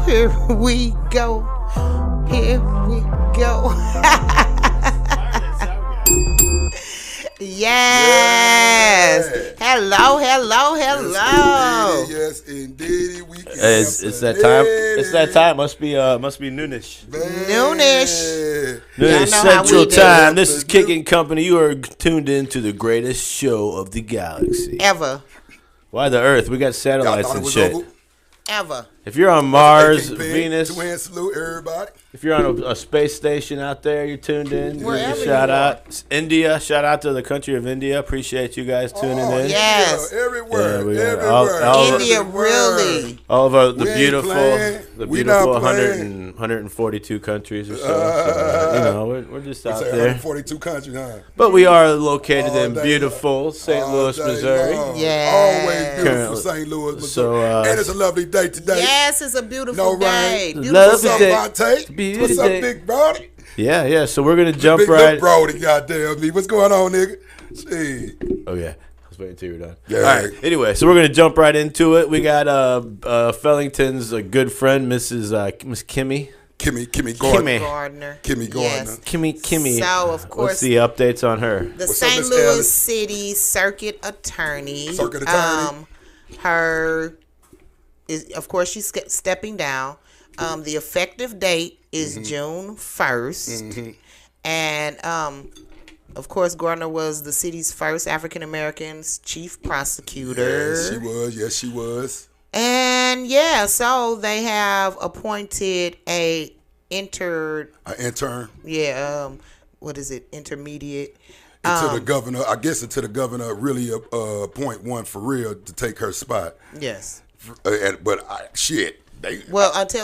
Here we go. Here we go. Yes. Hello. Yes, indeed. We can it's that time. It's that time. Must be noonish. Noonish Central Time. This is Kickett and Kompany. You are tuned in to the greatest show of the galaxy Ever. Why the Earth? We got satellites and shit. Ever. If you're on Mars, Venus, salute everybody. if you're on a space station out there, you're tuned in. Wherever Shout you out India. Shout out to the country of India. Appreciate you guys tuning in. Yes. Yeah, everywhere. Yeah, we are. Everywhere. All India, really. All of the We ain't beautiful playing. We 142 countries or so. We're just out there. 142 countries, huh? But we are located in All day beautiful St. Louis, Missouri. Yeah. Always beautiful Currently. St. Louis, Missouri. So, and it's a lovely day today. Yes, it's a beautiful No day. rain. Beautiful Lovely What's day. up, Vontae? What's up, day. big brody? Yeah. So we're gonna jump Big right. little brody, goddamn me. What's going on, nigga? See. Oh yeah, I was waiting until you were done. Yeah. All right. Anyway, so we're gonna jump right into it. We got Fellington's good friend, Miss Kimmy. Kimmy Gardner. Gardner. Kimmy Gardner. Yes. Kimmy. So, of course, What's the updates on her? the What's up, St. Miss Louis Alice? City Circuit Attorney. Of course, she's stepping down. The effective date is June 1st. And, of course, Gardner was the city's first African-American chief prosecutor. Yes, she was. And, so they have appointed an intern. What is it? Intermediate. Until the governor, I guess until the governor really appoint one for real to take her spot. Yes. Until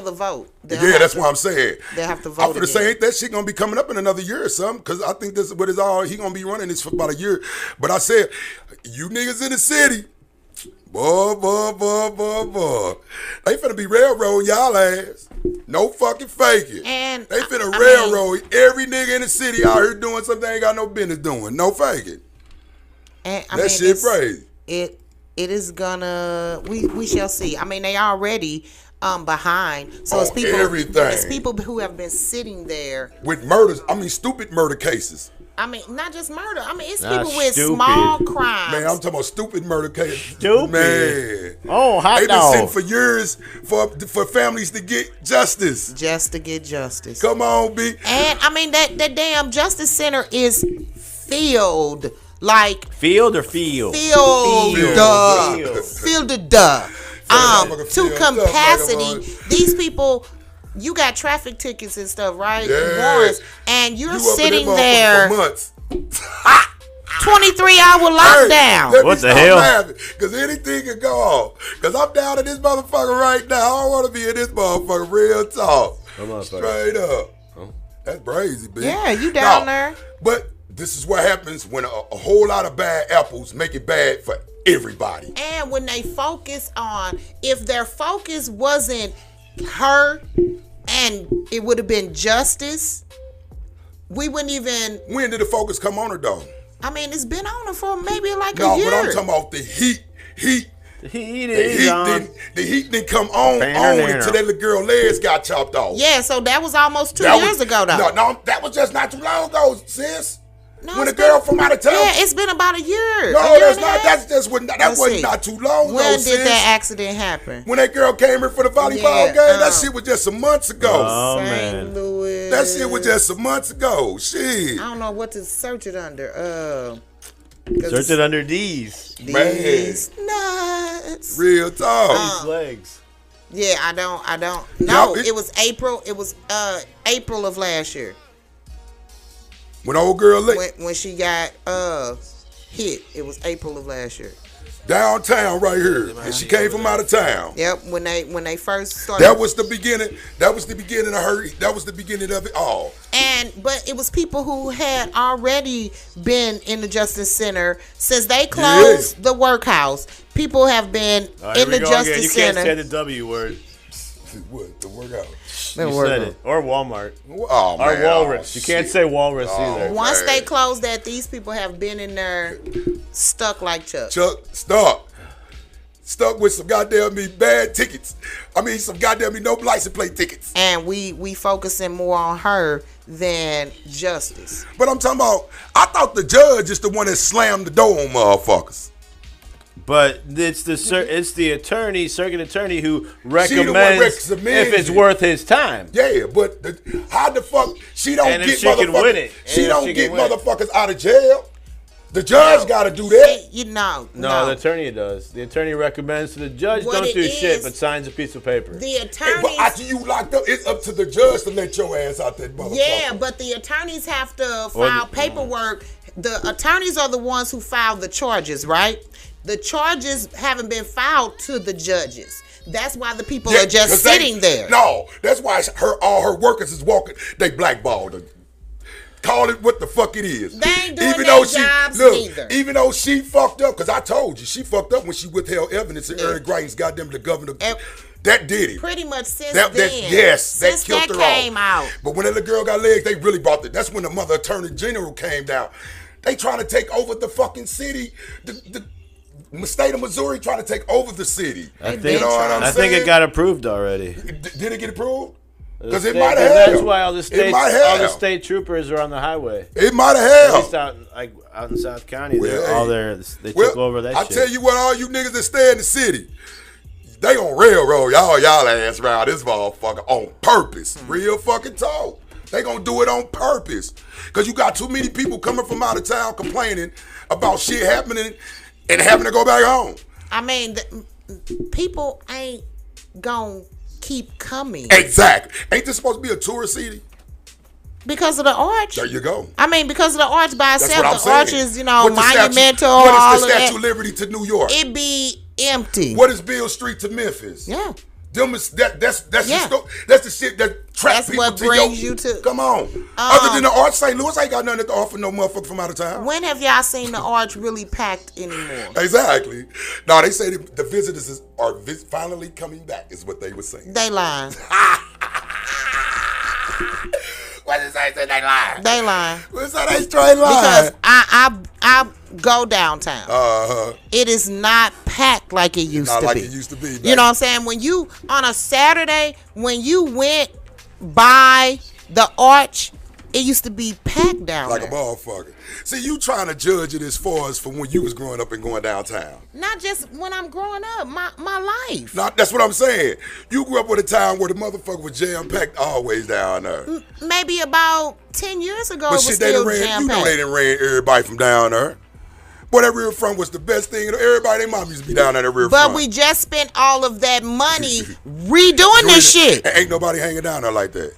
the vote. That's what I'm saying. They have to vote. I'm gonna say, ain't that shit gonna be coming up in another year or something? Because I think this is what is all he gonna be running this for about a year. But I said, you niggas in the city, boy, they finna be railroading y'all ass. No fucking faking. And they finna railroad every nigga in the city out here doing something they ain't got no business doing. No faking. And that shit crazy. It is gonna. We shall see. I mean, they already behind. So it's people. Everything. It's people who have been sitting there with murders. I mean, stupid murder cases. I mean, not just murder. I mean, it's Not people with stupid. small crimes. Man, I'm talking about stupid murder cases. Stupid. Man. Oh, hot They've been dog. sitting for years for families to get justice. Just to get justice. Come on, B. And I mean that damn justice center is filled. Like Field or field? Filled to capacity. These people, you got traffic tickets and stuff, right? Yeah. Warrants, and you're You sitting up in there. for months. 23-hour lockdown. Let What me the stop hell? laughing, because anything can go off. Because I'm down in this motherfucker right now. I don't want to be in this motherfucker. Real talk. Straight up. Oh. That's crazy, bitch. Yeah, you down there. But this is what happens when a whole lot of bad apples make it bad for everybody. And when they focus on, if their focus wasn't her and it would have been justice, we wouldn't even. When did the focus come on her, though? I mean, it's been on her for maybe like No, a year. but I'm talking about the heat. The heat didn't come on until that little girl legs got chopped off. Yeah, so that was almost 2 years ago, though. No, that was just not too long ago, sis. No, when a it's girl been- from out of town. Yeah, it's been about a year. No, a year that's and a not. half. That's just when that Let's wasn't see. not too long When ago, did sis. that accident happen? When that girl came here for the volleyball game, that shit was just some months ago. Oh, St. man. Louis. That shit was just some months ago. Shit. I don't know what to search it under. Search it under D's. These nuts. Real talk. These legs. Yeah, I don't. No, No, it was April. It was April of last year When old girl licked when she got hit. It was April of last year. downtown right here, and she came from out of town. Yep, when they first started. That was the beginning. That was the beginning of her. That was the beginning of it all. But it was people who had already been in the Justice Center since they closed the workhouse. People have been in the Justice Center. You can't say the W word. What, the workout? You said it. Or Walmart. Oh, or man. Walrus. Oh, you can't shit. say walrus either. Once man. they closed that, these people have been in there stuck like Chuck. Chuck, stop. stuck with some goddamn bad tickets. I mean, some goddamn no license plate tickets. And we focusing more on her than justice. But I'm talking about, I thought the judge is the one that slammed the door on motherfuckers. But it's the attorney, circuit attorney, who recommends if it's worth his time. Yeah, but how the fuck she don't and get she can win it. She don't get motherfuckers out of jail. The judge got to do that. No, the attorney does. The attorney recommends to the judge, don't do shit, but signs a piece of paper. The attorney. But after you locked up, it's up to the judge to let your ass out that motherfucker. Yeah, but the attorneys have to file paperwork. The attorneys are the ones who file the charges, right? The charges haven't been filed to the judges. That's why the people are just sitting there. No, that's why all her workers is walking. They blackballed her. Call it what the fuck it is. They ain't doing their jobs neither. Even though she fucked up, because I told you, she fucked up when she withheld evidence in Eric Greitens, goddamn the governor. That did it. Pretty much since then. Since that killed her came off. out. But when that little girl got legs, they really brought it. That's when the mother attorney general came down. They trying to take over the fucking city. The state of Missouri trying to take over the city. I think it got approved already. Did it get approved? Because it might have. That's why all the state troopers are on the highway. It might have. At least out in South County, they're all there. They took over that shit. I tell you what, all you niggas that stay in the city, they gonna railroad y'all ass around this motherfucker on purpose. Real fucking talk. They gonna do it on purpose. Because you got too many people coming from out of town complaining about shit happening and having to go back home. I mean, people ain't gonna keep coming. Exactly. Ain't this supposed to be a tourist city? Because of the arch. There you go. I mean, because of the arch by itself. The arch is, monumental. What is the Statue of Liberty to New York? It be empty. What is Beale Street to Memphis? Yeah. That's the shit that traps people what brings you to. Come on. Other than the arch, St. Louis ain't got nothing to offer no motherfucker from out of town. When have y'all seen the arch really packed anymore? Exactly. No, they say the visitors are finally coming back is what they were saying. They lying. What did they say? They lying. They lying. What's that? They straight lying. Because I go downtown. It is not packed like it used to be. Not like it used to be. You know what I'm saying? When you, on a Saturday, when you went by the arch, it used to be packed down like there. A motherfucker. See, you trying to judge it as far as from when you was growing up and going downtown. Not just when I'm growing up, my life. That's what I'm saying. You grew up with a town where the motherfucker was jam-packed always down there. Maybe about 10 years ago, but it was still jam-packed. You know they didn't ran everybody from down there. Boy, that rear front was the best thing. Everybody, their mom used to be down there, that rear front. But we just spent all of that money redoing this shit. Ain't nobody hanging down there like that.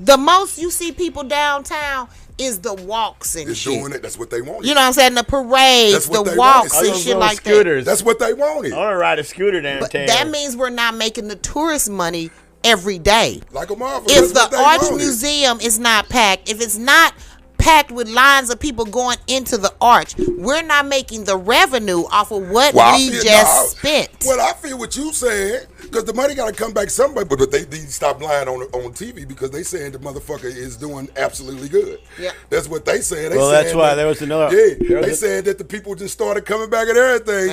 The most you see people downtown is the walks and shit. Doing it. That's what they wanted. You know what I'm saying? The parades, the walks and shit like scooters. That's what they wanted. I want to ride a scooter downtown. But that means we're not making the tourist money every day. Like a motherfucker. If the Arch Museum is not packed, if it's not packed with lines of people going into the arch, we're not making the revenue off of what we just spent. Well, I feel what you saying, because the money got to come back somewhere, but they stop lying on TV because they saying the motherfucker is doing absolutely good. Yeah. That's what they saying. That's why there was another. Yeah, they said that the people just started coming back and everything.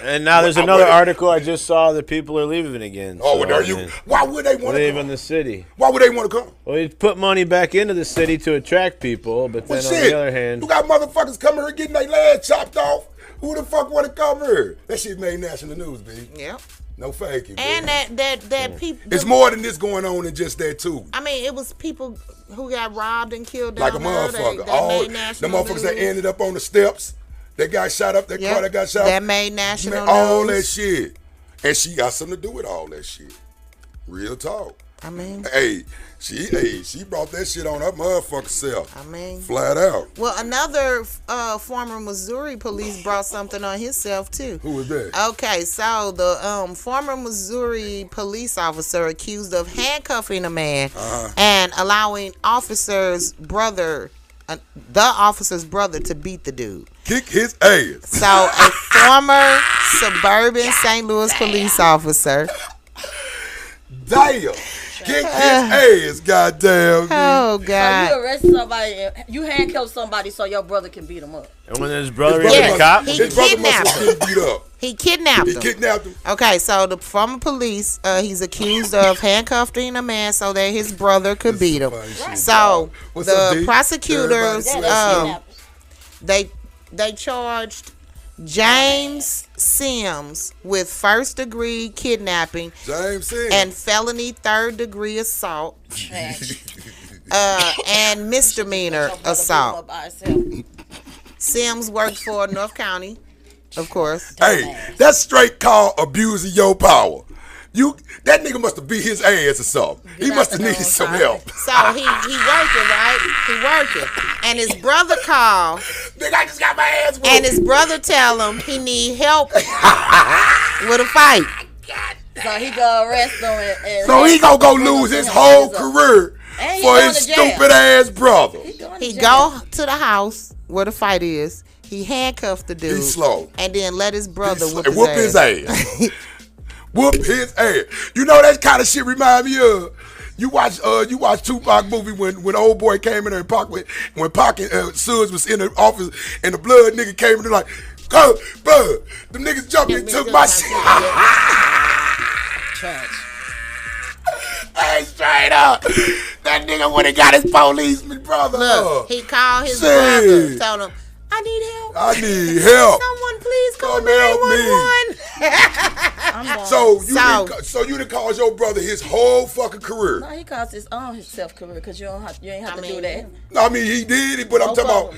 And now there's another article I just saw that people are leaving again. Oh, are you? Why would they want to leave in the city? Why would they want to come? Well, you put money back into the city to attract people, but then on the other hand, you got motherfuckers coming here getting their legs chopped off. Who the fuck want to come here? That shit made national news, B. Yeah. No faking. And that people. It's more than this going on than just that too. I mean, it was people who got robbed and killed down like a motherfucker. All the motherfuckers that ended up on the steps, that got shot up, that car that got shot up. That made national news. All that shit. And she got something to do with all that shit. Real talk. I mean, she brought that shit on her motherfucking self. I mean, flat out. Well, another former Missouri police brought something on himself too. Who was that? Okay, so the former Missouri police officer accused of handcuffing a man and allowing the officer's brother to beat the dude. Kick his ass. So a former suburban St. Louis police officer. Damn. Kick his ass, goddamn. Oh, God. So you arrest somebody, you handcuff somebody so your brother can beat him up. And when his brother is a cop? His brother must have been beat up. He kidnapped him. He kidnapped him. Okay, so the former police, he's accused of handcuffing a man so that his brother could beat him. So the prosecutors, they charged James Sims with first-degree kidnapping and felony third-degree assault and misdemeanor assault. Sims worked for North County, of course. Hey, that's straight called abusing your power. That nigga must have beat his ass or something. He must have needed some help. So he working, right? He working. And his brother called. Nigga, I just got my ass whooped. And his brother tell him he need help with a fight. So he go arrest him. So he gonna lose his whole career for his stupid ass brother. He go to the house where the fight is. He handcuffed the dude. He's slow. And then let his brother whoop his ass. Whoop his ass. You know that kind of shit remind me of. You watch Tupac movie when old boy came in there and when Pac and Suds was in the office and the blood nigga came in there like, go, bro, them niggas jumped and took my shit. Hey, straight up. That nigga would have got his policeman brother. Look, he called his brother, told him, I need help. Someone please call 911. So you done caused your brother his whole fucking career. No, he caused his own self career because you ain't have to do that. I mean, he did it, but I'm talking about,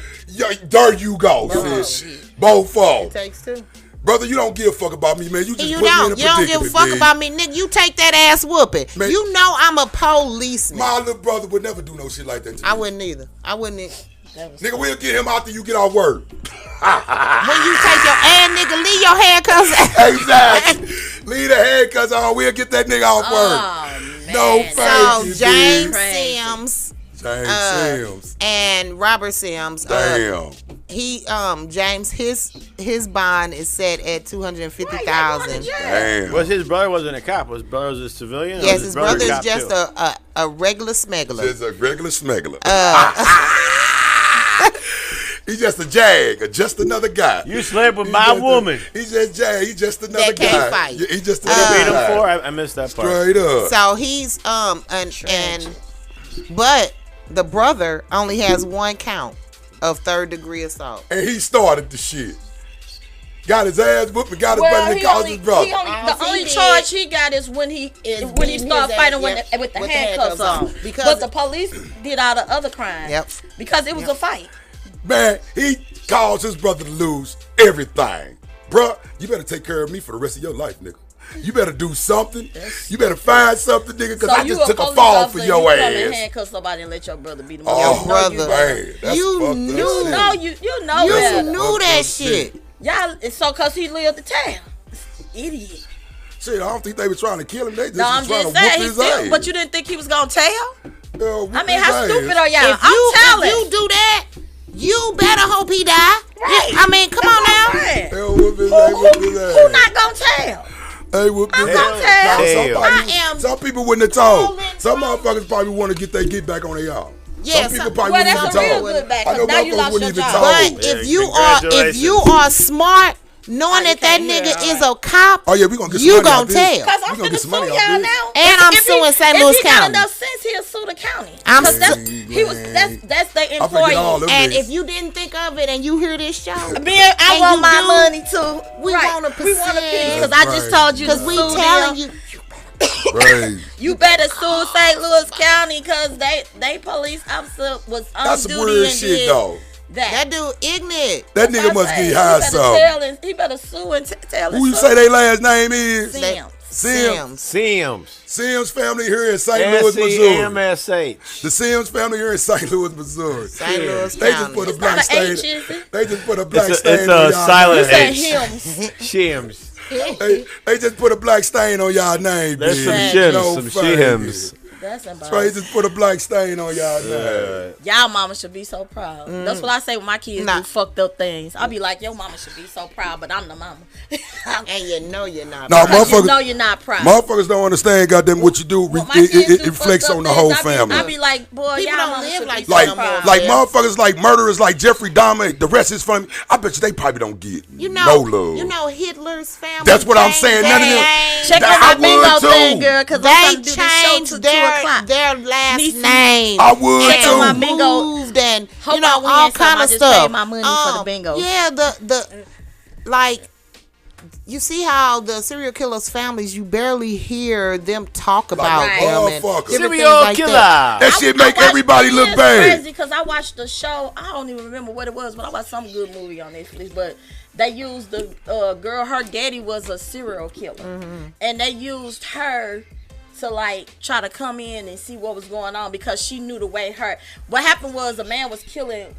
there you go, sis. Both of them. It takes two. Brother, you don't give a fuck about me, man. You just you put me in a don't predicament, give a fuck about me, nigga. You take that ass whooping. Man, you know I'm a policeman. My little brother would never do no shit like that to me. I wouldn't either. Nigga, we'll get him after you get off work. When you take your ass, nigga, leave your handcuffs. Exactly. Leave the handcuffs on. We'll get that nigga off work. Man. No thank you, James Sims and Robert Sims. Damn. James, his bond is set at $250,000. Damn. Was his brother wasn't a cop? His brother was a civilian? Yes, his brother is just a regular smuggler. Just a regular smuggler. He's just a just another guy. You slept with my woman. He's just He's just another guy. Can't fight. He's just another beat him guy. for? I missed that part. Straight up. So he's but the brother only has one count of third-degree assault. And he started the shit. Got his ass whooped and got his brother and caused his brother. The only charge he got is when he started fighting with the handcuffs on. But the police did all the other crimes. Yep. Because it was a fight. Man, he caused his brother to lose everything. Bruh, you better take care of me for the rest of your life, nigga. You better do something. You better find something, nigga, because I just took a fall for your ass. You come and handcuff somebody and let your brother beat him up. Oh, Your brother. Man, You knew that shit. Y'all, it's so because he lived the town. Idiot. Shit, I don't think they were trying to kill him. They just No, I'm was trying just to saying. whoop his ass. But you didn't think he was going to tell? I mean, how stupid are y'all? If you do that, you better hope he die. Right. I mean, come on now. Who not going to tell? Hey, whoop his ass. Some people wouldn't have told. Some motherfuckers probably want to get their get back on their y'all. Yeah, some people probably wouldn't even real told. good back, I know now you motherfuckers lost wouldn't your even job. told. But if you are smart, knowing that nigga is a cop, oh yeah, we gonna get some you money gonna out this. tell. Because I'm We gonna finna get sue some money y'all out this. now. And I'm suing St. Louis If he got County. enough sense, he'll sue the county. I'm That's their I'm finna get all employee. them And niggas. if you didn't think of it and you hear this show, I and want you my do, money too. we want a We want a piece percent. because I just told you. because we telling you. Right. You better sue St. Louis County because they police officer was on That's some duty weird and shit did though. That dude ignorant. That nigga must get high something. He better sue and tell Who you say their last name is? Sims. Sims family here in St. Louis, Missouri. S-E-M-S-H. The Sims family here in St. Louis, Missouri. St. Louis They County. just put a It's black not an stain. H, is it? They just put a black stain. It's on a y'all silent You said H. hymns. Shims. They just put a black stain on y'all name. There's bitch. some shims, No some funny. shims. That's embarrassing. Trey just put a black stain on y'all name. Y'all mama should be so proud. That's what I say when my kids do fucked up things. I'll be like, your mama should be so proud, but I'm the mama. And you know you're not No, proud. motherfuckers, you know you're not proud. Motherfuckers don't understand, goddamn, what you do. It reflects on the whole family. I be like, boy, People y'all don't mama live should like be that so no more. proud. Like motherfuckers, like murderers, like Jeffrey Dahmer. The rest is family. I bet you they probably don't get no love. You know Hitler's family. That's what I'm saying. None of them. Check I out my bingo would thing, too. girl, because They I'm trying to do this show changed till 2 o'clock. their last Niecy. name. I would Check out my too. bingo. Moved and Hope you know I win all some. kind I of just stuff. paid my money for the bingo. Yeah, the like. You see how the serial killers' families, you barely hear them talk about Right. them and Motherfuckers. different things Serial like killer. that. That shit make watched- everybody look it's bad. crazy because I watched the show. I don't even remember what it was, but I watched some good movie on Netflix. But they used the girl. Her daddy was a serial killer, and they used her to like try to come in and see what was going on because she knew the way her. What happened was a man was killing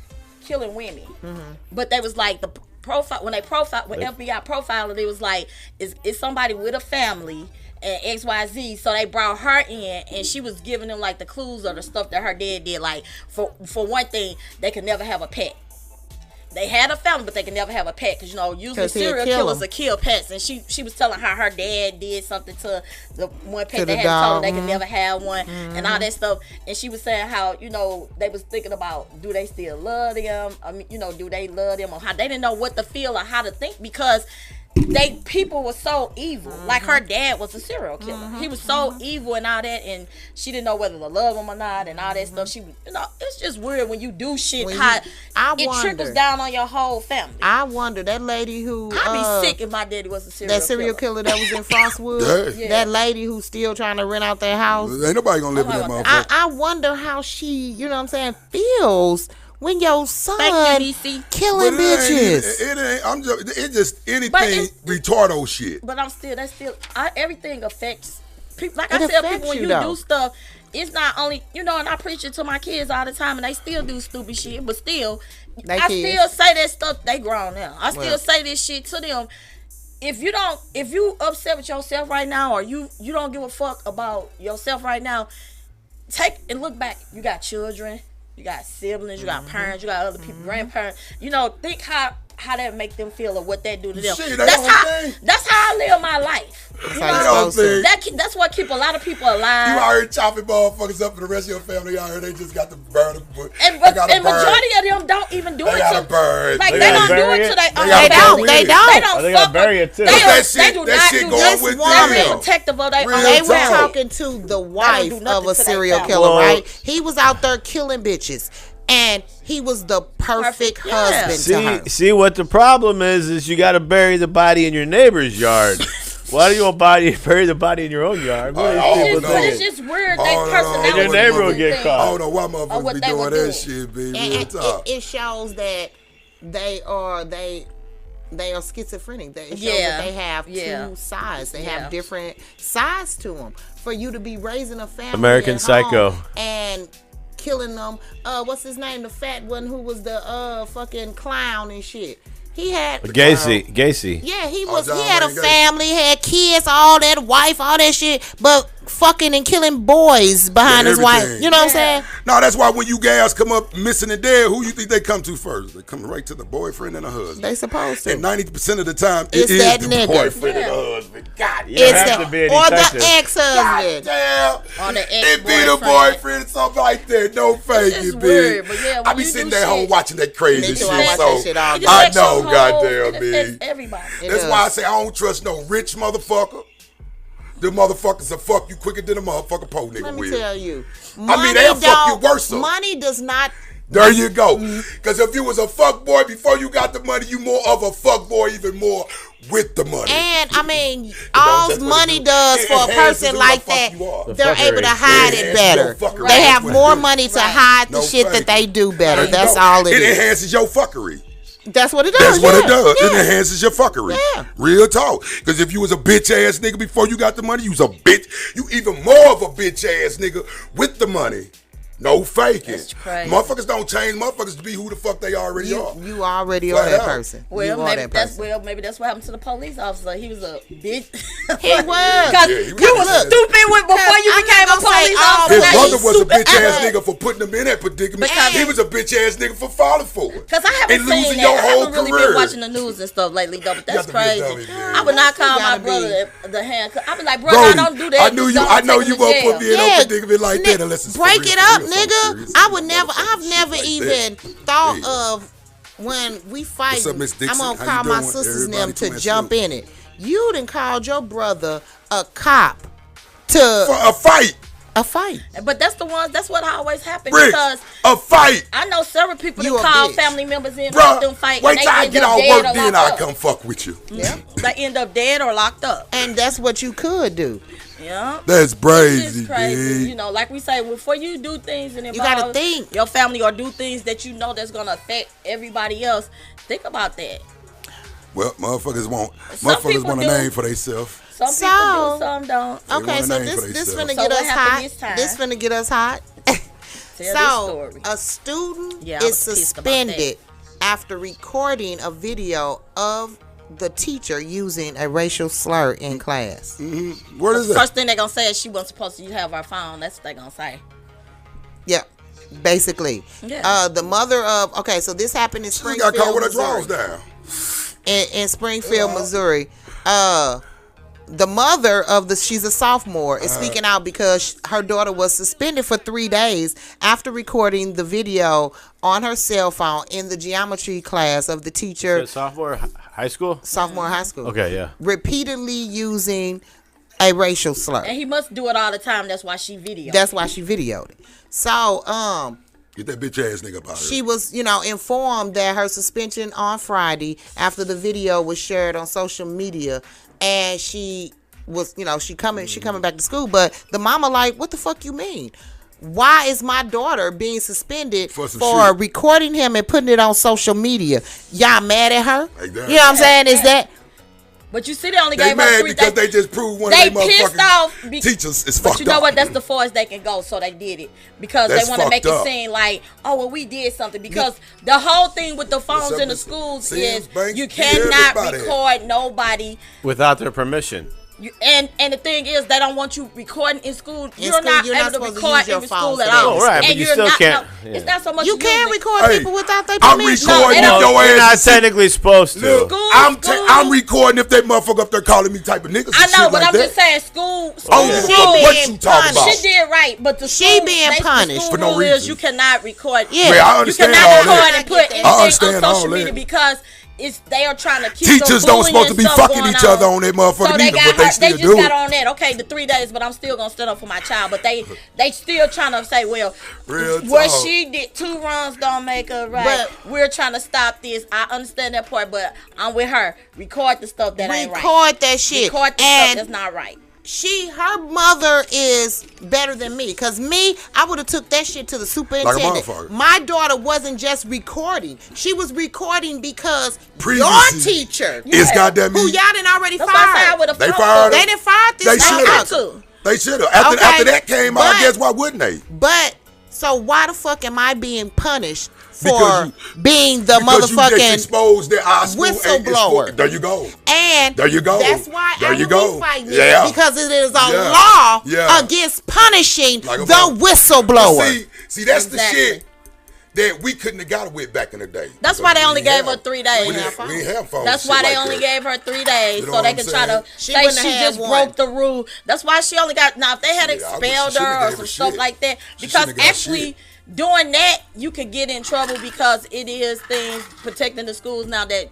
women, but they was like the profile when FBI profiled, it was like is somebody with a family and XYZ. So they brought her in and she was giving them like the clues of the stuff that her dad did. Like for one thing, they could never have a pet. They had a family, but they can never have a pet because usually serial killers will kill pets. And she was telling how her dad did something to the one pet they had told them they could never have one and all that stuff. And she was saying how they was thinking about, do they still love them? I mean, do they love them or how they didn't know what to feel or how to think because people were so evil. Like her dad was a serial killer. He was so evil and all that, and she didn't know whether to love him or not, and all that stuff. She, it's just weird when you do shit. It trickles down on your whole family. I wonder that lady who I'd be sick if my daddy was a serial killer that was in Frostwood. Yeah. That lady who's still trying to rent out their house. Ain't nobody gonna live in that motherfucker. I wonder how she, feels when your son killing bitches. It's just anything retardo shit. But everything affects people. Like I tell people, when you do stuff, it's not only, and I preach it to my kids all the time, and they still do stupid shit, but still, still say that stuff. They grown now. I still say this shit to them. If you upset with yourself right now, or you don't give a fuck about yourself right now, take and look back. You got children. You got siblings, you got parents, you got other people, grandparents. Think how that make them feel or what that do to them. Shit, that's how I live my life. That's what keep a lot of people alive. You out here chopping motherfuckers up for the rest of your family out here. They just got to burn them. And majority of them don't even do it. They got to burn. Like they don't do it to their own. They don't. They don't. They got to bury it too. They do not do this. They're protective of their own. They were talking to the wife of a serial killer, right? He was out there killing bitches. And he was the perfect husband to her. See what the problem is you got to bury the body in your neighbor's yard. Why do you want bury the body in your own yard? It's just weird. And your neighbor will get caught. I don't know why motherfuckers be doing that shit, baby. It shows that they are schizophrenic. It shows that they have two sides. They have different sides to them. For you to be raising a family, American Psycho, and killing them. What's his name? The fat one who was the fucking clown and shit. He had Gacy. Yeah, he had a family, had kids, all that, wife, all that shit, but fucking and killing boys behind his wife. You know what I'm saying? No, that's why when you guys come up missing and dead, who you think they come to first? They come right to the boyfriend and the husband. They supposed to. And 90% of the time, it's it that is the nigga. boyfriend and the husband. God damn. Or the ex-husband. God damn. Or the it be the boyfriend, something like that. No fake it, weird, big. yeah, I be sitting there home watching that crazy shit. I know, goddamn, big. Everybody. That's why I say I don't trust no rich motherfucker. The motherfuckers will fuck you quicker than a motherfucking po nigga will. Let me tell you. They'll fuck you worse. Money does not. There you go. Because if you was a fuck boy before you got the money, you more of a fuck boy, even more with the money. And all money does for a person like that, they're able to hide it better. They have more money to hide the shit that they do better. That's all it is. It enhances your fuckery. That's what it does. That's what it does. It enhances your fuckery. Yeah. Real talk. Because if you was a bitch ass nigga before you got the money, you was a bitch. You even more of a bitch ass nigga with the money. No faking. That's crazy. Motherfuckers don't change motherfuckers to be who the fuck they already are. You already Flat are that out. person. Well, you maybe that's what happened to the police officer. He was a bitch. He was. Because Yeah, he you was. was stupid before you I'm became not a gonna say police all officer. His Like, brother was a Stupid bitch ass ass. nigga for putting him in that predicament. Because- He was a bitch ass nigga for falling for it. Because I haven't and seen losing that. your I whole haven't really career. been watching the news and stuff lately, though. But that's You have to be a crazy. dummy, man. I would not You call my gotta brother the hand. I be like, brother, Brody, I don't do that. I knew Just you. don't I know take you him to won't jail. put me in no predicament like that unless it's break for it real, up, for real, nigga. something serious. I've never Like even that. thought Yeah. of when we fight. What's up, Miss Dixon? I'm gonna How call you my doing? sisters and Everybody them to to jump myself. in it. You done called your brother a cop For to a fight, a fight. But that's the ones. That's what always happens Rick. because A fight, I know several people You that a call bitch. family members in bruh. let them fight. Wait and till they I end get up off dead work, or then locked I up. come fuck with you. Yeah. They end up dead or locked up. And that's what you could do. Yeah. That's It's crazy, just crazy. dude. You know, like we say, before you do things and You gotta involve think. your family or do things that you know that's gonna affect everybody else, think about that. Well, motherfuckers Some people want a do. name for themselves. Some So- people do, some don't. Okay, want a so name for this themselves. finna So get what us happened hot. this time? This finna get us hot. Tell this So story. a student Yeah, I is was pissed about suspended after recording a video of the teacher using a racial slur in class. What is that? First thing they gonna say is she wasn't supposed to have our phone. That's what they gonna say. Yeah, basically. Yeah. The mother of so this happened in She Springfield, got caught with her Missouri. drawers down. In Springfield, Missouri. The mother of she's a sophomore, is speaking out because her daughter was suspended for 3 days after recording the video on her cell phone in the geometry class of the teacher, Sophomore high school? sophomore high school. Okay, yeah. Repeatedly using a racial slur. And he must do it all the time. That's why she videoed. That's why she videoed it. So, Get that bitch ass nigga up out she here. was, informed that her suspension on Friday after the video was shared on social media, and she was, she coming back to school. But the mama like, what the fuck you mean? Why is my daughter being suspended For some for shit. recording him and putting it on social media? Y'all mad at her? Exactly. You know what I'm saying? Is that But you see, they only They gave her mad 3 because days. they just proved one They of their pissed motherfucking off. teachers is But fucked you know up. what? That's the farthest they can go, so they did it because That's they want to make fucked it up. seem like, oh, well, we did something. Because the whole thing with the phones in the schools Sims, is Banks, you get cannot everybody. record nobody. Without their permission. And the thing is, they don't want you recording in school. You're school, not you're not able to supposed to record use your in phone school for at that. all. Oh, right, but and you you're still not, can't- no, yeah. It's not so much. you can music. record Hey, people without their I'm permission? recording they if don't- your You're not ass. technically supposed to. Look, School- I'm recording if they motherfucker up there calling me type of niggas. I and know, shit but like I'm that. just saying, school. I don't give a She fuck what being you talking about. punished. She did right, but the She school, being punished school for no rule is reason. you cannot record. Yeah. Yeah, I You understand cannot all record that. and put anything I on understand all social media that. because they are trying to keep Teachers the don't bullying supposed to be stuff fucking going each other on their motherfucking so they either, got but they her, still they just do got it. on that. Okay, the 3 days, but I'm still gonna stand up for my child. But they still trying to say, well, Real what talk. she did, 2 runs don't make her right. But- We're trying to stop this. I understand that part, but I'm with her. Record the stuff that ain't right. Record that shit. Record the stuff And that's not right. her mother is better than me. Cause me, I would have took that shit to the superintendent. motherfucker. My daughter wasn't just recording. She was recording because your Previously, teacher, It's goddamn who me. y'all done already That's why I say I fired. would have They fired her. They done fired this They motherfucker. should have. to. They should have. After, Okay, after that came out, I but- guess why wouldn't they? But so why the fuck am I being punished for Because being the Because you just motherfucking exposed that our school ain't- it's whistleblower. for- There you go. and There you go. That's why There I you will go. be fighting Yeah. it because it is a Yeah. law Yeah. against punishing Like a the mother- whistleblower. See, that's Exactly. the shit that we couldn't have got with back in the day. That's Because why they we only didn't gave have- her 3 days. We didn't have phones. That's shit why they like only that. gave her 3 days, You know so what they I'm could try to saying? She say wouldn't she have just had broke one. the rule. That's why she only got. Now, if they had Shit, I wish she expelled shouldn't her have or gave some her stuff shit. like that, She because shouldn't have got actually shit. doing that, you could get in trouble because it is things protecting the schools now that.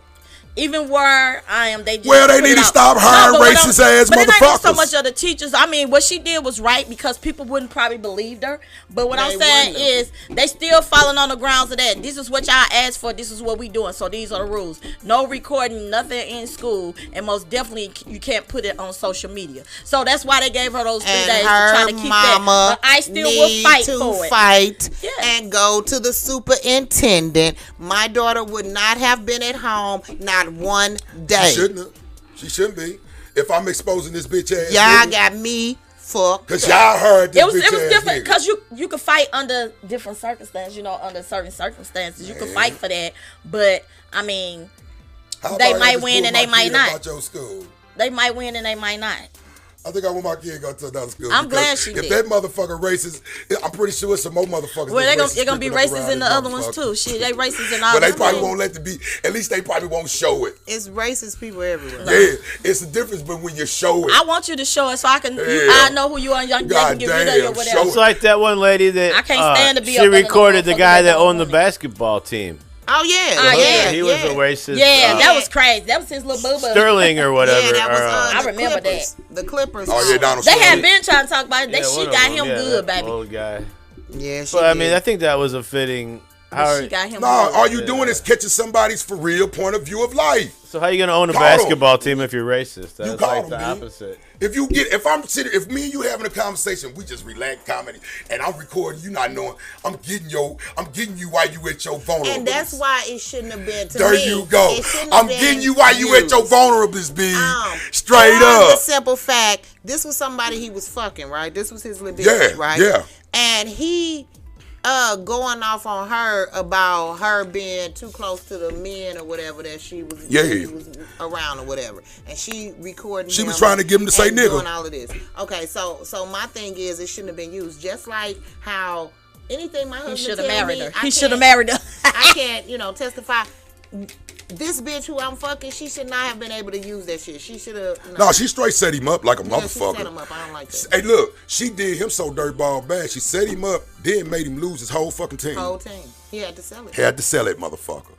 Even where I am, they just Well, they put need it to out. stop hiring but what racist I'm- ass But it ain't even so motherfuckers. much of the teachers. I mean, what she did was right because people wouldn't probably believe her. But what I'm They saying wouldn't have. is they still falling on the grounds of that. This is what y'all asked for. This is what we doing. So these are the rules. No recording, nothing in school, and most definitely you can't put it on social media. So that's why they gave her those 3 And days to try her to keep mama that. But I still will need fight to for it. fight Yeah. and go to the superintendent. My daughter would not have been at home not one day. She shouldn't have. She shouldn't be. If I'm exposing this bitch ass Y'all nigga, got me fuck. Cause y'all heard this. It was bitch-ass different nigga. because you could fight under different circumstances. You know, under certain circumstances, you could fight for that. But I mean, How they about might I just win pull and my they might kid not. About your school? They might win and they might not. I think I want my kid to go to another school. I'm glad because she if did. that motherfucker racist, I'm pretty sure it's some more motherfuckers. Well, that's they're gonna be creeping up racist around in the this other ones motherfucker. too. Shit, they racist in all. But they of probably them. won't let it be. At least they probably won't show it. It's racist people everywhere. Yeah, it's the difference, but when you show it. I want you to show it so I can. Yeah. I know who you are. Y'all can God get rid of damn, you or whatever. show It's like that one lady that I can't stand to be she up under no recorded the motherfucker guy that that don't owned the want it. basketball team. Oh yeah, yeah, He was a racist. Yeah, that was crazy. That was his little boo boo. Sterling or whatever. Yeah, that was I the remember Clippers. The Clippers. Oh yeah, Donald They Sterling. had been trying to talk about it. They yeah, she one of got them, him yeah, good, that baby. Old guy. Yeah, she But I did. mean, I think that was a fitting. She got him. No, good. all you doing is catching somebody's for real point of view of life. So how you gonna own a Call 'em. basketball team if you're racist? That's call like 'em, the man. opposite. If you get, if me and you having a conversation, we just relax comedy, and I'm recording, you not knowing, I'm getting you while you at your vulnerable. And that's why it shouldn't have been to There me. you go. It shouldn't have I'm been getting you while you at your used. vulnerables, B. Straight For the up. simple fact, this was somebody he was fucking, right? This was his little bitch, Yeah, right? yeah. And he going off on her about her being too close to the men or whatever that she was, Yeah. he was around or whatever, and she recording. She him was trying to get him to say and nigga. doing all of this. Okay, so my thing is, it shouldn't have been used. Just like how anything my husband should have tell married me, her. I He should have can't- married her. I can't, testify. This bitch who I'm fucking, she should not have been able to use that shit. She should have. No, she straight set him up like a Yeah, she motherfucker. set him up. I don't like that. Hey, look, she did him so dirtball bad. She set him up, then made him lose his whole fucking team. Whole team. He had to sell it. Had to sell it, motherfucker.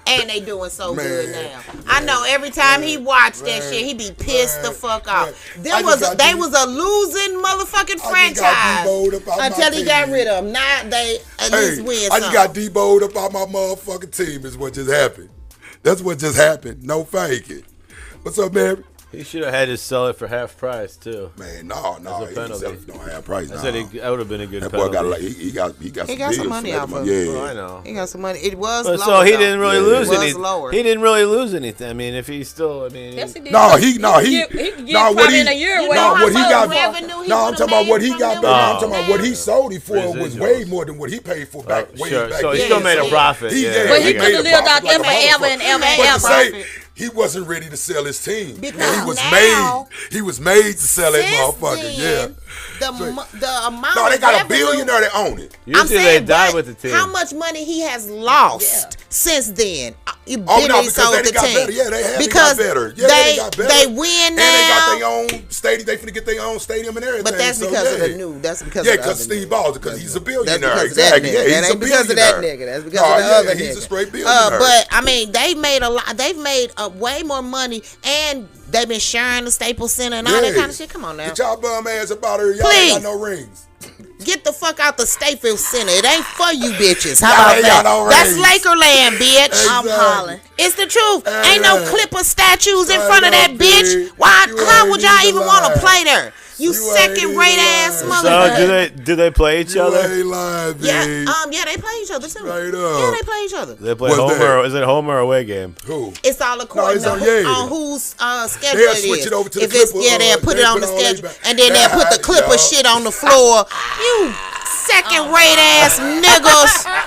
And they doing so Man, good now. I know every time he watched that shit, he be pissed the fuck off. They was a losing motherfucking franchise until he got rid of them. Now they at least win I something. just got deboed up on my motherfucking team is what just happened. That's what just happened. No faking. What's up, Mary? He should have had to sell it for half price too. Man, no, As a he didn't penalty. sell it for no half price. I No. said that would have been a good That boy penalty. got he got He got deals some money for that off money. of it. Yeah. Oh, I know. He got some money. It was But lower, so he though. didn't really Yeah, lose it was anything. lower. He didn't really lose anything. I mean, if he still, I mean, Yes, he did. No, He could get what probably he in a year. You what know no, how what he much got. revenue he No, I'm would've talking about made what he from got them back. I'm now. talking about what he sold it for was Residuals. way more than what he paid for back way sure. back. So he then. still made a Yeah. profit. He yeah, did. But he made coulda a lived profit out there like a forever motherfucker. and ever and But to ever. say he wasn't ready to sell his team. Because he was now- made. He was made to sell that Since motherfucker. then, Yeah. the amount No, they of got a revenue- billionaire that own it. I'm Usually saying, they die but with the team. how much money he has lost Yeah. since then? Oh no, because sold they the got team. better. Yeah, they have because got better. Yeah, they got better. they win And now. they got their own stadium. They finna get their own stadium and everything. But that's So, because of yeah. the new. That's because Yeah, of the because other Steve nigga. Ball's because he's a billionaire. That's because of that Exactly. nigga. Yeah, That he's a ain't because of that billionaire. nigga. That's because No, of the yeah, other he's nigga. a straight billionaire. But I mean, they made a lot. They've made way more money, and they've been sharing the Staples Center and all that kind of shit. Come on now, Get y'all bum ass about her. Y'all Please. ain't got no rings. get the fuck out the Staples Center. It ain't for you bitches. How Y'all about ain't that? got no That's rings. Lakerland, bitch. I'm Exactly. hollering. It's the truth. Ain't no Hey. Clipper statues in I front of know, that bitch. bitch. Why? You How ain't would y'all even want to lying. play there? You You ain't second rate ass lying. So motherfucker. do they play each You other? ain't lying, Yeah, bitch. yeah, they play each other too. Straight up. Yeah, they play each other. They play What's home that? or is it a home or away game? Who? It's all according it's to on- yeah. on whose schedule They'll it is. switch it over to the if it's Clipper, they'll put it they'll on the put it on schedule, their back. and then they'll put the Yeah, Clipper yeah. shit on the floor. You second rate ass niggas,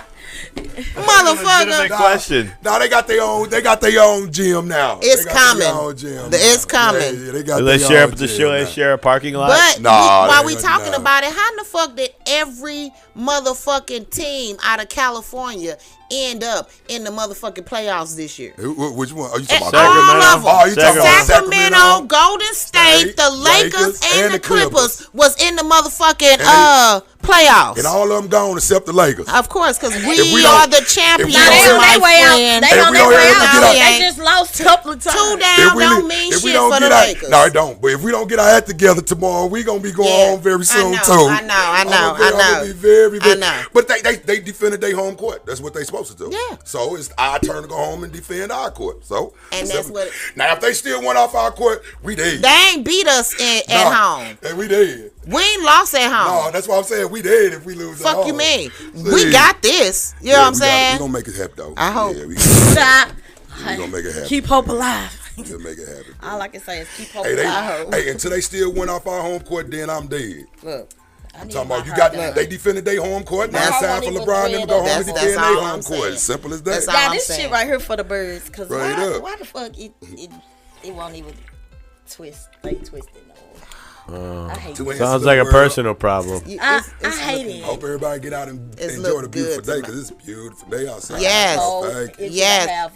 Legitimate motherfucker. question. No, they got their own. They got their own gym now. It's They got their coming. own gym It's now. coming. Yeah, they got Do they their share own the gym show? They now. share a parking lot. But Nah, while they we ain't talking nah. about it, how in the fuck did every motherfucking team out of California end up in the motherfucking playoffs this year? Which one? Are you And talking about? all of them. Oh, you talking about Sacramento, Golden State, the Lakers, and the Clippers was in the motherfucking playoffs. And all of them gone except the Lakers. Of course, because we we don't- are the if champions, we don't- They on my their way out. friend. They If on we their don't way ever get out. out- They just lost a couple of times. Two down don't mean if we shit don't for get the our, Lakers. no, it don't. But if we don't get our act together tomorrow, we gonna be going Yeah, on very soon I know, too. I know, I know. I'm gonna be very, very. I know. But they defended their home court. That's what they supposed to do. Yeah. So it's our turn to go home and defend our court. So And that's what- Now if they still went off our court, we did. They ain't beat us at home. And we did. We ain't lost at home. No, that's why I'm saying we did if we lose at Fuck home. you mean? See? We got this. You know what I'm We saying? gonna make it happen though. I hope. Yeah, we Stop. gonna make it happen. Keep hope alive. Just make it happen. All I can say is keep hoping. Hey, until they still win off our home court, then I'm dead. Look. I'm talking about they defended their home court. Now it's time for LeBron them to go home and defend their home court. Simple as that. Yeah, this shit right here for the birds. Cause why the fuck it won't even twist? They twisted no. I hate it. Sounds like a personal problem. I hate it. Hope everybody get out and enjoy the beautiful day because it's a beautiful day outside. Yes,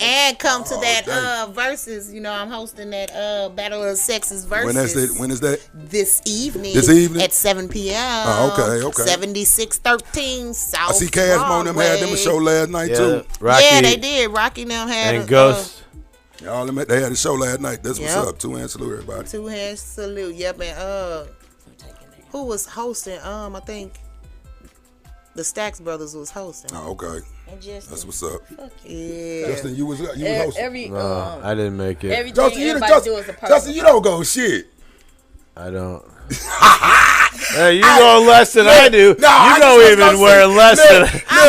and come to that versus. You know, I'm hosting that Battle of the Sexes versus. When is that? This evening. At 7 p.m. Oh, okay. 7613 South. I see Cash Mo them had them a show last night too. Rocky, yeah, they did. Rocky them had and Ghost. Y'all, they had a show last night. That's what's up. 2 hands salute, everybody. 2 hands salute. Yep, and who was hosting? I think the Stax Brothers was hosting. Oh, okay. That's what's up. Yeah. Justin, you was hosting. No, I didn't make it. Justin, you don't go shit. I don't. Hey, you go less than I do. Nah, you go even wear less than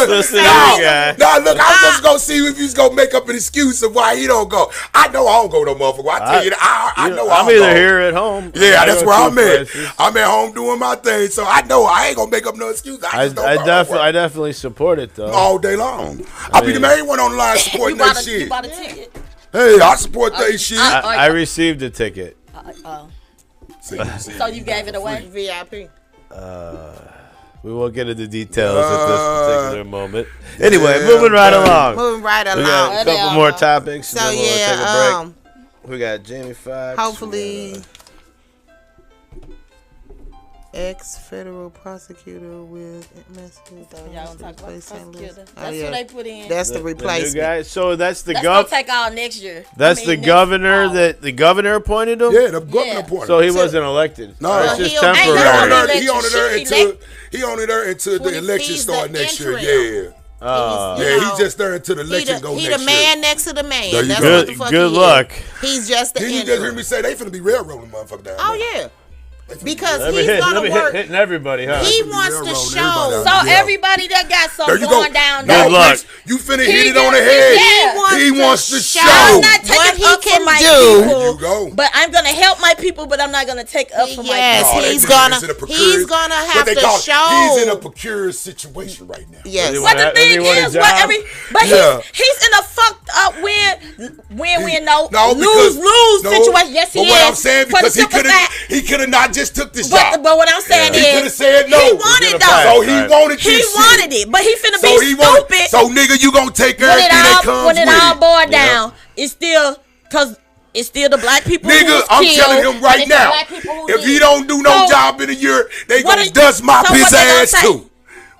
this guy. Nah, look, I was just gonna see if you was gonna make up an excuse of why he don't go. I know I don't go no motherfucker. I tell you that I know I'm either here or at home. Yeah, that's where I'm at. I'm at home doing my thing, so I know I ain't gonna make up no excuse. I definitely support it though. All day long. I'll be the main one on the line supporting that shit. You bought a ticket? Hey, I support that shit. I received a ticket. So you gave it away? VIP. We won't get into details at this particular moment. Anyway, moving right along. We got a couple more topics. So and then we'll take a break. We got Jamie Foxx. Hopefully, ex-federal prosecutor with y'all don't talk about the prosecutor. That's who they put in. That's the replacement. The guy. So that's the governor. Take all next year. That's the governor that the governor appointed him. Yeah, the governor appointed him. So he wasn't elected. No, it's just temporary. He only there until the election start next year. Yeah. He's just there until the election go next year. He the man next to the man. That's what the fuck good luck. He's just the interim. You just hear me say they finna be railroading motherfucker down. Oh yeah. Because he's gonna work. Hitting everybody, huh? He wants to show. So everybody that got something going down there. Good luck. You finna hit it on the head. He wants to show. I'm not taking up for my people. There you go. But I'm gonna help my people, but I'm not gonna take up for my people. Yes, he's gonna have to show. He's in a precarious situation right now. Yes. But the thing is, he's in a fucked up win-win, lose-lose situation. Yes, he is. But what I'm saying, because he could have not just took this job. But what I'm saying is, he could have said no. He wanted though. So he wanted this shit. He wanted it, but he finna be stupid. So nigga, you gonna take everything that comes with it. When it all boiled down, it's still, cause it's still the black people. Nigga, I'm telling him right now, if he don't do no job in a year, they gonna dust mop his ass too.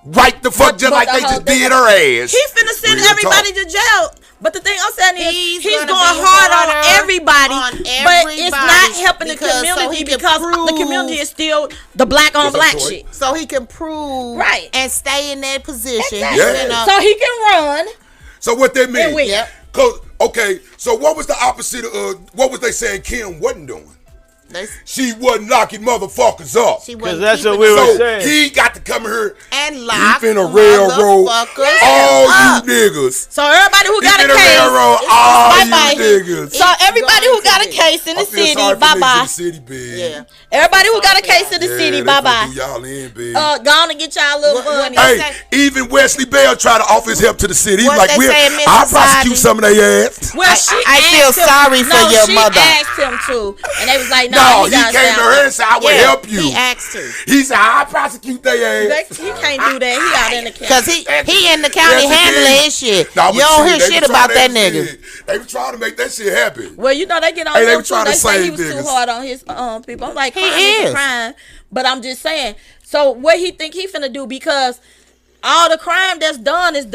Right the fuck, just like they just did her ass. He finna send everybody to jail. But the thing I'm saying is, he's going hard on everybody, but it's not helping the community because the community is still the black on black shit. So he can prove and stay in that position. Exactly. So he can run. So what that mean? Okay, so what was the opposite of what was they saying Kim wasn't doing? She wasn't locking motherfuckers up. Because that's what we were saying. He got to come here and lock a railroad all you niggas. So everybody who got a case, So everybody who got a case in the city, bye-bye. Everybody who got a case in the city, bye-bye. Go on and get y'all little money. Hey, even Wesley Bell tried to offer his help to the city. He's like, I'll prosecute some of their ass. Well, I feel sorry for your mother. She asked him to, and they was like, no, he came to her and said, I will help you. He asked her. He said, I'll prosecute their ass. He can't do that. He out in the county. Because he in the county handling his shit. You don't hear shit about that nigga. They were trying to make that shit happen. Well, you know, they get on him too. They say he was too hard on his people. I'm like, crime is a crime. But I'm just saying. So what he think he finna do? Because all the crime that's done is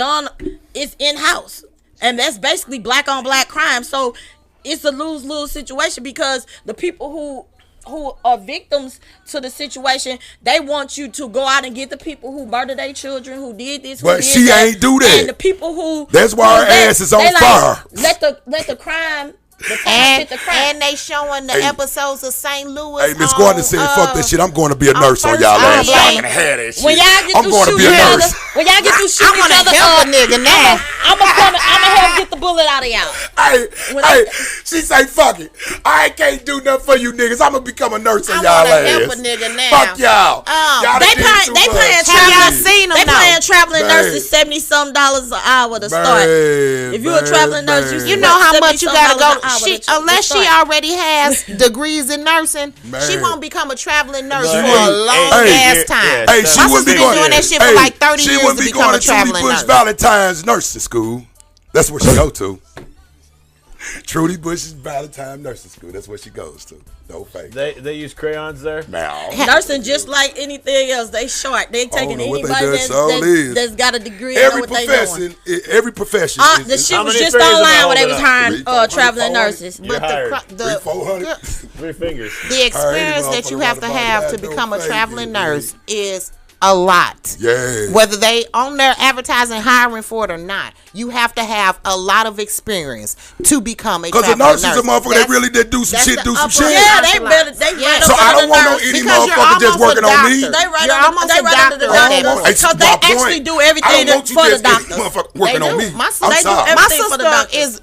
in-house. And that's basically black on black crime. So it's a lose-lose situation because the people who are victims to the situation, they want you to go out and get the people who murdered their children, who did this, but she ain't do that. And the people who that's why her ass is on fire. Let the crime And they showing the episodes of St. Louis. Hey, Miss Gordon said, "Fuck that shit. I'm going to be a nurse on y'all ass. I'm gonna have that shit. When y'all get I'm going to be a nurse. When y'all get through shooting each other help a nigga now. I'ma help get the bullet out of y'all. Hey, she say, fuck it. I can't do nothing for you niggas. I'm gonna become a nurse on y'all ass. Help a nigga now. Fuck y'all. They paying traveling nurses $70-some an hour to start. If you a traveling nurse, you know how much you gotta go. Unless she already has degrees in nursing, she won't become a traveling nurse for a long ass time. Hey, she would be doing that shit for like 30 years to become a traveling nurse. Valentine's nursing school. That's where she go to. Trudy Bush's Valentine Nursing School. That's where she goes to. No fake. They use crayons there? Now. Nursing just like anything else. They short. They taking anybody that's got a degree. Every profession. Every profession. The shit was just online when they was hiring traveling nurses. But the 400. 3 fingers. The experience that you have to become a traveling nurse is a lot. Yeah. Whether they on their advertising hiring for it or not, you have to have a lot of experience to become a traveling nurse. Because the nurses are motherfuckers that really did do some shit. Yeah, they better. So I don't want no any motherfucker just working on me. They right under the doctor. Because they actually do everything for the doctor. Working on me.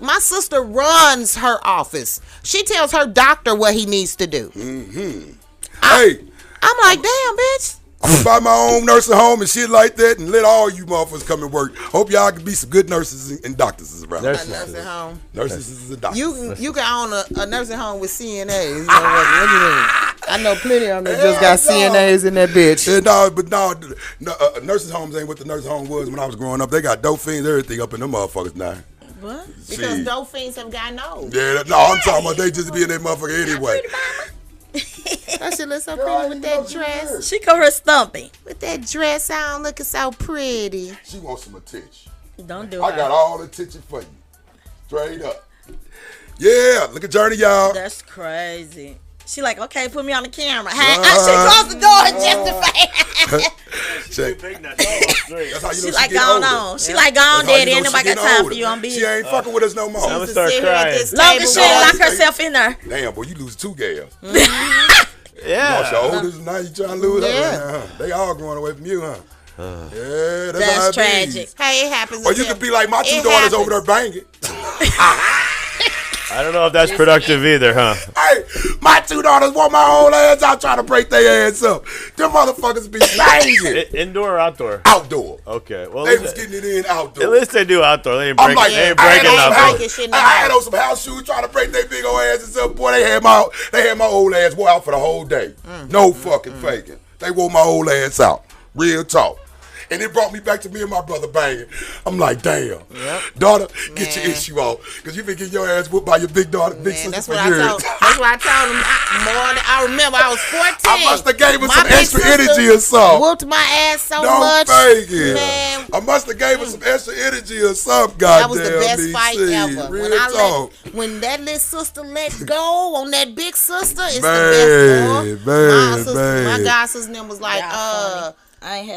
My sister runs her office. She tells her doctor what he needs to do. Hey. I'm like, damn, bitch. I'm gonna buy my own nursing home and shit like that and let all you motherfuckers come and work. Hope y'all can be some good nurses and doctors around. Nursing home. Nurses and doctors. You can own a nursing home with CNAs. What do you mean? I know plenty of them that just got CNAs in that bitch. Nursing homes ain't what the nursing home was when I was growing up. They got dope fiends, everything up in them motherfuckers now. What? Because dope fiends have gotten old. Yeah, I'm talking about they just be in that motherfucker anyway. That shit look so pretty with that dress. She call her stumpy. With that dress on, looking so pretty. She wants some attention. Don't do it. I got all the attention for you. Straight up. Yeah, look at Journey, y'all. That's crazy. She like, okay, put me on the camera. Hey, she closed the door and That's how you know she like gone on. She like gone, daddy. Ain't nobody got time for you on busy. She ain't fucking with us no more. I'm gonna start crying. Long as she ain't lock herself in there. Damn, boy, you lose 2 gals. Yeah. Lost your oldest and now you trying to lose her. They all going away from you, huh? Yeah, that's tragic. Hey, it happens. Or you could be like my 2 daughters over there banging. I don't know if that's productive either, huh? Hey, my 2 daughters want my whole ass out trying to break their ass up. Them motherfuckers be banging. Indoor or outdoor? Outdoor. Okay. Well, they was getting it in outdoor. At least they do outdoor. They ain't breaking nothing. I had on some house shoes trying to break their big old asses up. Boy, they had my old ass wore out for the whole day. No fucking faking. They wore my old ass out. Real talk. And it brought me back to me and my brother banging. I'm like, damn. Yep. Daughter, get your issue off. Because you been getting your ass whooped by your big daughter, big sister for years. That's what I told him. I remember I was 14. I must have gave her some extra energy or something. Whooped my ass so much. Don't fake it. Man. I must have gave her some extra energy or something, goddamn. That was the best fight ever. Real when that little sister let go on that big sister, it's the best, boy. My god sister's name was like,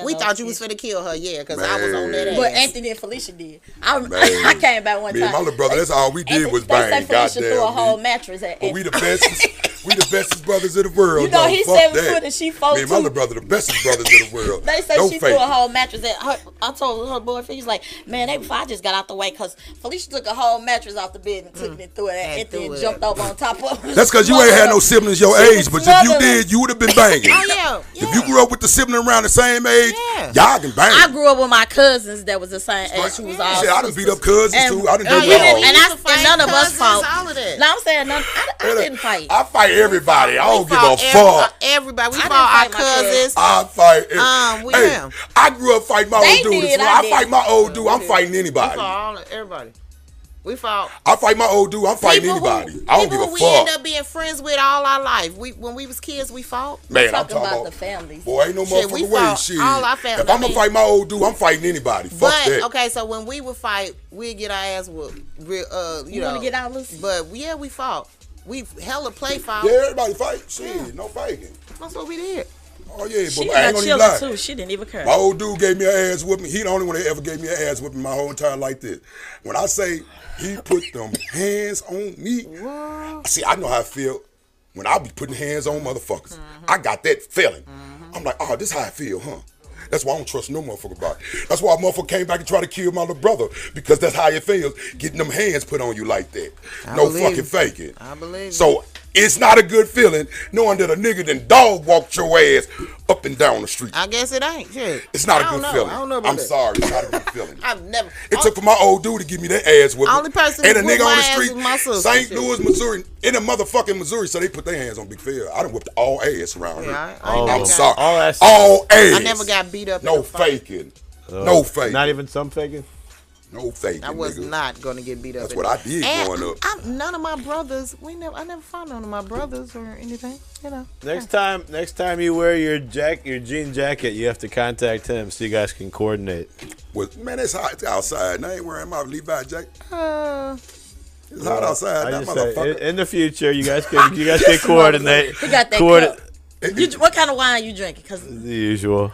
we thought you was finna kill her, because I was on that ass. But Anthony and Felicia did. I came back one time. Me and my little brother, that's all we did was bang. They say Felicia threw a whole mattress at But we the bestest. We the bestest brothers in the world. You know, he's 7 foot and she 4'2". Me and my little brother, the bestest brothers in the world. They say she threw a whole mattress at her. I told her boyfriend, he's like, man, I just got out the way because Felicia took a whole mattress off the bed and took it through it and then jumped up on top of it. That's because you ain't had no siblings your age, but if you did, you would have been banging. Oh, yeah. If you grew up with the sibling around the same age, y'all can bang. I grew up with my cousins that was the same age. Who was all I done beat up cousins too. I done do it all. And none of us fought. No, I'm saying I didn't fight. I fight everybody. I don't give a fuck. Everybody. We fought our cousins. I fight. I grew up fighting my old dude. I fight my old dude. I'm fighting anybody. We fought everybody. We fought. I fight my old dude. I'm fighting anybody. I don't give a fuck. We end up being friends with all our life. When we was kids, we fought. Man, I'm talking about the families. Boy, ain't no motherfucking way. Shit. All our families. If I'm gonna fight my old dude, I'm fighting anybody. Fuck that. Okay, so when we would fight, we'd get our ass whooped. You wanna get out, Lucy? But we fought. We hella play fight. Yeah, everybody fight. Shit, no faking. That's what we did. Oh yeah, She but I ain't got gonna even chilling lie. too. She didn't even care. My old dude gave me an ass whipping. He the only one that ever gave me an ass whipping my whole entire like this. When I say he put them hands on me, see, I know how I feel when I be putting hands on motherfuckers. I got that feeling. I'm like, oh, this how I feel, huh? That's why I don't trust no motherfucker about it. That's why a motherfucker came back and tried to kill my little brother, because that's how it feels, getting them hands put on you like that. No fucking faking. I believe So it's not a good feeling knowing that a nigga done dog walked your ass up and down the street. I guess it ain't. Shit. It's not I a don't good know. feeling. I don't know about I'm that. sorry, it's not a good feeling. I've never. It took for my old dude to give me that ass whipping. Only person and a who nigga whooped on my the ass street, was my sister. St. Shit. Louis, Missouri, in a motherfucking Missouri, so they put their hands on Big Fair. I done whipped all ass around here. I ain't never I'm got- sorry. All ass. All ass. I never got beat up. in No a fight. faking. No faking. Not even some faking. No faking. I was nigga. not gonna get beat up. That's in what a- I did And growing up. None of my brothers. I never found none of my brothers or anything. You know. Next time you wear your jean jacket, you have to contact him so you guys can coordinate. Well, man, it's hot outside. And I ain't wearing my Levi jacket. Uh, It's hot outside. I That just say, motherfucker. in the future, you guys can coordinate. He got that Coordinate- cup. What kind of wine you drinking? Cause The usual.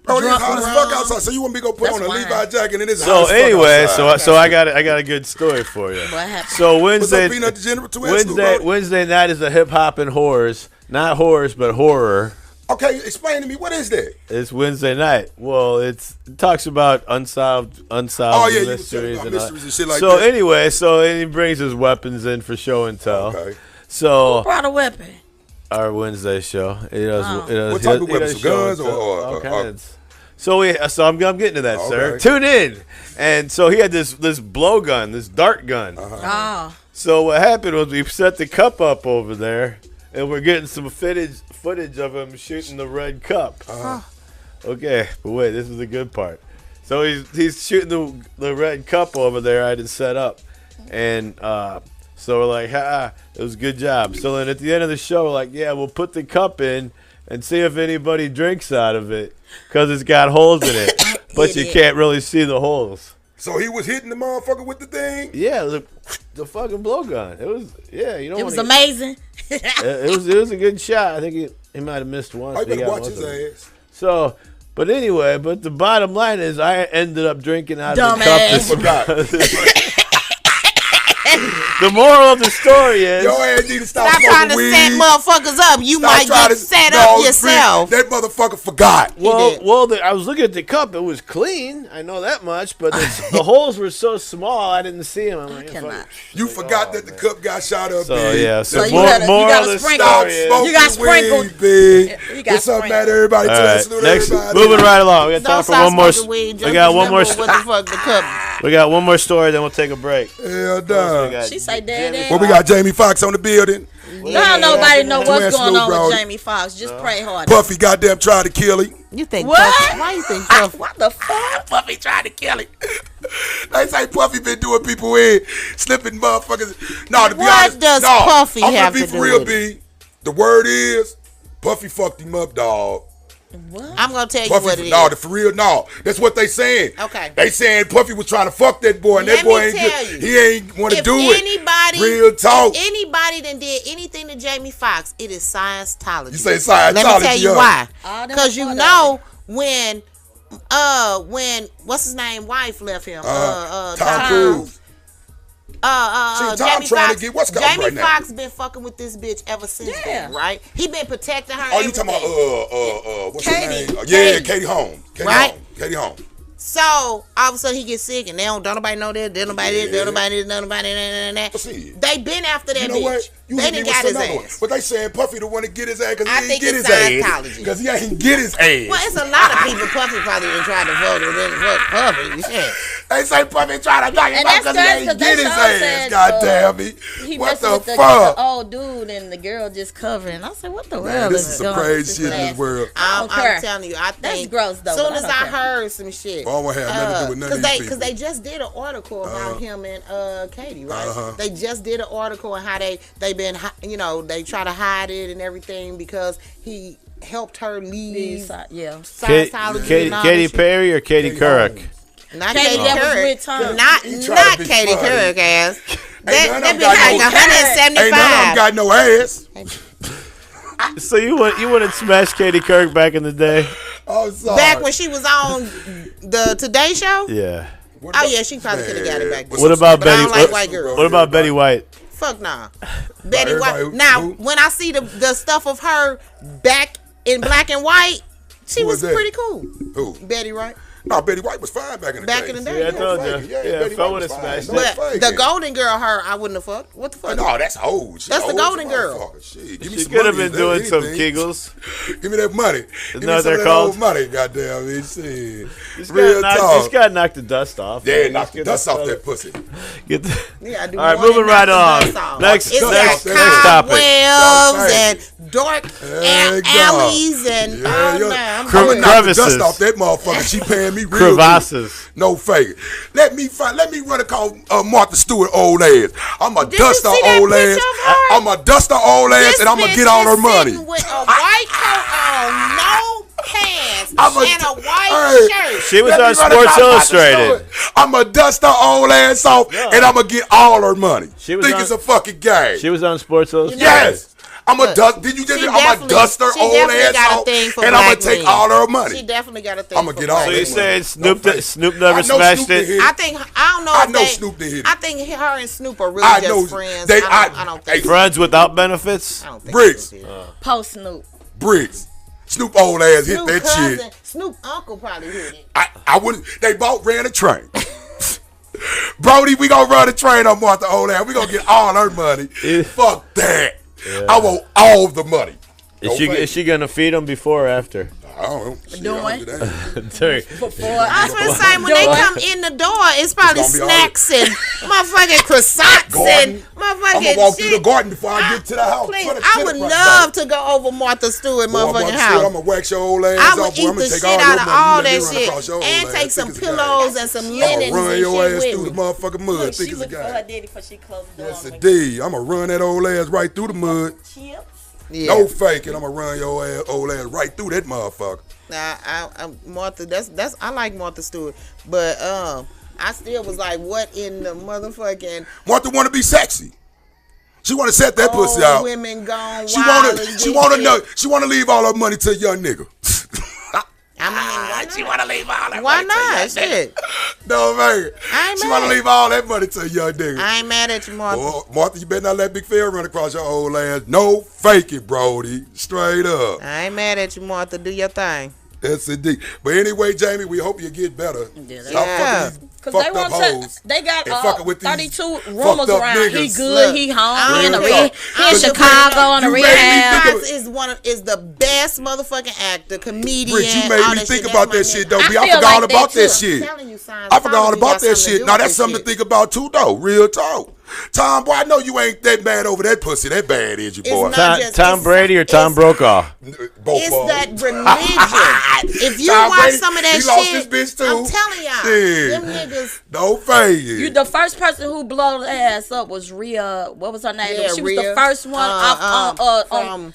Bro, it's drunk hot as rum. fuck outside. So you want me to go put That's on a wine. Levi jacket and it's hot So as fuck anyway, outside. so I got a good story for you. what happened? So What's up, Wednesday, Peanut Degenerate Twins? Bro? Wednesday night is a hip hop and horrors, not horrors but horror. Okay, explain to me, what is that? It's Wednesday night. Well, it talks about unsolved Oh, yeah, you was mysteries telling about and all. mysteries and shit like so that. anyway, and he brings his weapons in for show and tell. Okay. So Brought a weapon. our Wednesday show, it does. Oh. It does What type of he weapons? does show Guns and tell, or- all or- kinds. So I'm getting to that, sir. Okay. Tune in. And so he had this blow gun, this dart gun. Oh. So what happened was we set the cup up over there, and we're getting some footage of him shooting the red cup. Okay, but wait, this is the good part. So he's shooting the red cup over there. I had it set up, and so we're like, it was a good job. So then at the end of the show, we're like, yeah, we'll put the cup in and see if anybody drinks out of it, because it's got holes in it, but you Idiot. can't really see the holes. So he was hitting the motherfucker with the thing? Yeah, the fucking blowgun. It was, yeah, you know. It was amazing. It was a good shot. I think he might have missed once. I but he better got watch most his of it. ass. So, but anyway, the bottom line is I ended up drinking out of the Dumbass. cup. Forgot. The moral of the story is Your ass need to stop stop trying to smoking set weed. motherfuckers up. You Stop might trying get to- set No, up yourself. That motherfucker forgot. well, I was looking at the cup. It was clean. I know that much. But the holes were so small, I didn't see them. I'm like, cannot. fuck. You forgot that the cup got shot up. So big. yeah. So you more- gotta- you moral gotta of the sprinkle. Stop story is- smoking You got sprinkled. weed, big. You got What's up, sprinkled. man? Everybody, All tell right, us who next, everybody moving is. right along. We got time Don't for stop one more. smoking weed. We Just got one more. remember what the fuck the cup. We got one more story. Then we'll take a break. Hell, We dog. got She say dead Jamie ass. Well, we got Jamie Foxx on the building. Now nobody know Twin what's going Snoop on with Dogg. Jamie Foxx. Just pray hard. Puffy goddamn tried to kill him. You think What? Puffy? Why you think Puffy? What the fuck? Puffy tried to kill him. They say Puffy been doing people in, slipping motherfuckers. No, to be What honest, does no, Puffy I'm have gonna be to for do real, with B. The word is, Puffy fucked him up, dog. What? I'm gonna tell you Puffy, what it is. no, for real, no. That's what they saying. Okay. They saying Puffy was trying to fuck that boy, and Let that boy me ain't tell good. you, He ain't want to if do anybody, it. Real talk. If anybody that did anything to Jamie Foxx, it is Scientology. You say Scientology, Let me tell you yeah. why. All them Because you part of know when what's his name wife left him. Tom Cruise. See, Tom Jamie trying to Foxx. get what's coming Jamie right now. Foxx been fucking with this bitch ever since Yeah. then, right? He been protecting her. Oh, you talking everything. about what's Katie. her name? Yeah, Katie. Katie Holmes. Right? Katie Holmes. So all of a sudden he gets sick, and they don't nobody know that. Don't nobody this. Don't nobody this. Don't nobody that. Well, see. They been after that You know bitch. what? You They hit me didn't with got his another one. ass. But they saying Puffy the one to get his ass because I he ain't think get it's his ass. Scientology. Because he ain't get his ass. Well, it's a lot of people. Puffy probably done tried to vote and then fuck Puffy. Shit. They say Puffy trying to knock him And out that's because he good, ain't 'cause get they his sure ass. said, God damn me. He What messing the with the fuck? old dude and the girl just covering. I said, what the Man, world this is some going on crazy with shit in this ass? world. I don't care. I'm telling you, I That's think gross, though, soon but I as don't I care. heard some shit, Well, I won't have nothing to do with none of these people. because they just did an article about him and Katie, right? Uh-huh. They just did an article on how they been, they try to hide it and everything because he helped her leave Yeah. Scientology and all Katy that shit. Perry or Katie Katie Couric? Holmes. Not Katie Katie that was Couric. with Tom. Not He tried to be Katie funny. Couric ass. none That of bitch them got like no- 175. Ain't none of them got no ass. So you wouldn't smash Katie Couric back in the day? I'm sorry. Back when she was on the Today Show? Yeah. Oh, yeah, she probably could have got it back then. What about But I Betty? don't like white girls. What about Betty White? Fuck nah. Betty White. everybody Now, who- when I see the stuff of her back in black and white, she Who was was that? pretty cool. Who? Betty White. No, Betty White was fine back in the day. Back in the day. Yeah, I told Betty you. White, Yeah, Betty if I White would've was smashed fine. that. No But the faking. golden girl, her, I wouldn't have fucked. What the fuck? No, that's old. She That's the old golden as a girl. motherfucker. Shit, give me She some could have money, been doing some anything. Kegels. Give me that money. Give me what some they're of that called? old money, goddamn me. Shit. Just Real got talk. knocked the dust off. Yeah, Just knock the get dust off other- that pussy. Get the, Yeah, I do all right, more moving than right knock the on. dust off. Next It's next got topic. cobwebs Hey. and dark Hey, God. alleys and Yeah, oh, yeah. man, I'm I'm gonna good. knock the Crevices. dust off that motherfucker. She paying me real Crevasses. good. No fake. Let me run a call Martha Stewart old ass. I'm a Did dust you her see that old picture ass. of her? I'm a dust her old ass This and I'm gonna bitch get all is her money. sitting with a white coat on, no pants, I'm and a white shirt. She was Let me on run a Sports call Martha Illustrated. Stewart. I'm gonna dust her old ass off and I'm gonna get all her money. She was Think on- it's a fucking game. She was on Sports Illustrated. Yes. I'm a Look, dust. Did you just? she I'm gonna definitely- dust her she old definitely ass got a off, thing for and I'm gonna black take men. all her money. She definitely got a thing. I'ma for get all black So that you men. money. saying Snoop No fake. Snoop never I know smashed Snoop did it? hit I think I don't know. I if know they, Snoop did hit it. I think her and Snoop are really I just know friends. they- I don't think. hey, Friends without benefits? I don't think Briggs. Snoop did. Post Snoop. Briggs. Snoop old ass hit Snoop that cousin, shit. Snoop uncle probably hit it. I wouldn't. They both ran a train. Brody, we gonna run a train on Martha old ass. We gonna get all her money. Yeah. Fuck that. I want all the money. Is she gonna feed him before or after? I don't know. Shit, Doing? I don't do that. Sorry. Before I was gonna say when they come in the door, it's probably It's gonna be snacks and motherfucking croissants Garden. and I'm motherfucking gonna walk shit. through the garden before I get to the house. Please, Put a I tenant would right love there. to go over Martha Stewart Boy, motherfucking I'm house. gonna wax your old ass I off. would Boy, eat I'm the gonna take shit all out your of money. all You let me that run shit across your old and ass. take Think some it's a game. pillows and some linens I'ma run and your shit ass through the with me. motherfucking mud. Look, Think she it's a looking for her game. daddy before she closed the door. Yes, indeed. I'ma run that old ass right through the mud. Chips. Yeah. No faking. I'ma run your ass, old ass right through that motherfucker. Nah, Martha. That's I like Martha Stewart, but I still was like, what in the motherfucking Martha wanna be sexy. She wanna set that pussy out. women gone She wild wanna, and she get wanna shit. know. She wanna leave all her money to a young nigga. I mean, why She not? wanna leave all that Why money to a not? young nigga. Shit, No man. I ain't She mad. wanna leave all that money to a young nigga. I ain't mad at you, Martha. Boy, Martha, you better not let Big Phil run across your old ass. No fake it, Brody. Straight up. I ain't mad at you, Martha. Do your thing. That's indeed. But anyway, Jamie, we hope you get better. Yeah, Stop Yeah. fucking these Cause they fucked up want hoes. to, they got and fucking with these 32 fucked rumors up around. He niggas. good, Look, he I home, he in, don't the care. he in Cause you Chicago on the you made me rehab. think of- Is the best motherfucking actor, comedian. Bricks, you all made me that think shit. about That's that my shit, nigga. though. I B. I feel forgot all like about that that too. shit. I'm telling you, I forgot all Scientology about got that something to shit. do Now with that's this something to shit. think about too, though. Real talk. Tom, boy, I know you ain't that bad over that pussy. That bad is you, It's boy. not just- Tom it's- Brady or Tom it's- Brokaw? Both It's of 'em. that religion. If you Tom watch Brady, some of that he shit, lost his bitch too. I'm telling y'all, Shit. them niggas. No fake. You the first person who blew the ass up was Rhea. What was her name? Yeah, she was Rhea. the first one on From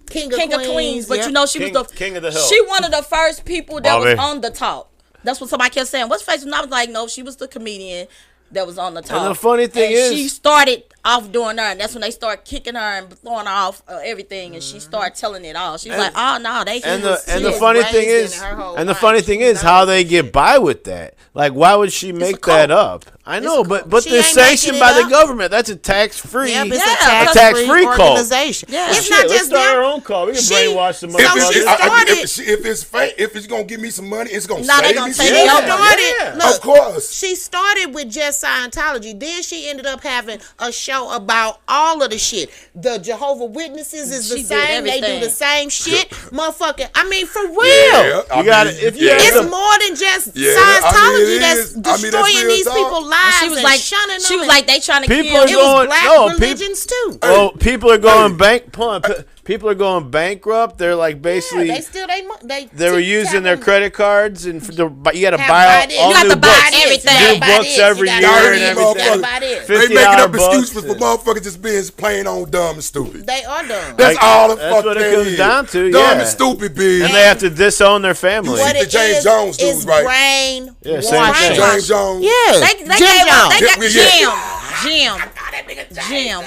King of Queens. But yeah. you know she was the King of the Hill. She one of the first people that Bobby. was on the top. That's what somebody kept saying. What's face? And I was like, no, she was the comedian that was on the top. And the funny thing And is- she started off doing her, and that's when they started kicking her and throwing her off everything, and she started telling it all. She was like, oh no, they And was the was funny raised thing in is, her whole and the life. funny thing She is how knows they that get shit. by with that. Like, why would she make that cult. up? I know, a but cult. She they're ain't sanctioned making by it the up. government. That's a tax-free. Yep, it's Yeah, a tax-free tax-free cult. organization. Yeah. It's Shit, not let's just start them. our own cult. We can She- brainwash some so If motherfuckers. she it's, started- if it's fake, if it's gonna give me some money, it's gonna Nah, they save gonna me. take some it money. over. started. Yeah. Look, Of course. she started with just Scientology. Then she ended up having a show about all of the shit. The Jehovah Witnesses is the She did same. They do everything. the same shit. Motherfucker. I mean, for real. Yeah, I You gotta- mean, if you yeah. ask It's them- more than just Yeah, Scientology I mean, it that's is. I mean, that's destroying real these talk. people's lives she was and like, shunning them. she was and- like, they trying to People kill. are it going- was black no, people- religions too. Well, people are going people are going bankrupt. They're like basically Yeah, they still they were using their credit cards and you got to Have buy buy all this. all You got new to buy books. this. everything. You gotta New buy books this. every You year gotta buy and this. everything. You gotta buy this. They making $50 up excuses books for and- motherfuckers just being plain on dumb and stupid. They are dumb. That's Like, all the that's fuck what it that comes is. down to, Dumb yeah. and stupid, bitch. And they have to disown their family. What the it James is Jones dude, is right? brain Yeah, same wash. thing. James Jones. Yeah, They Jim gave Jones. up. They got Yeah. Jim.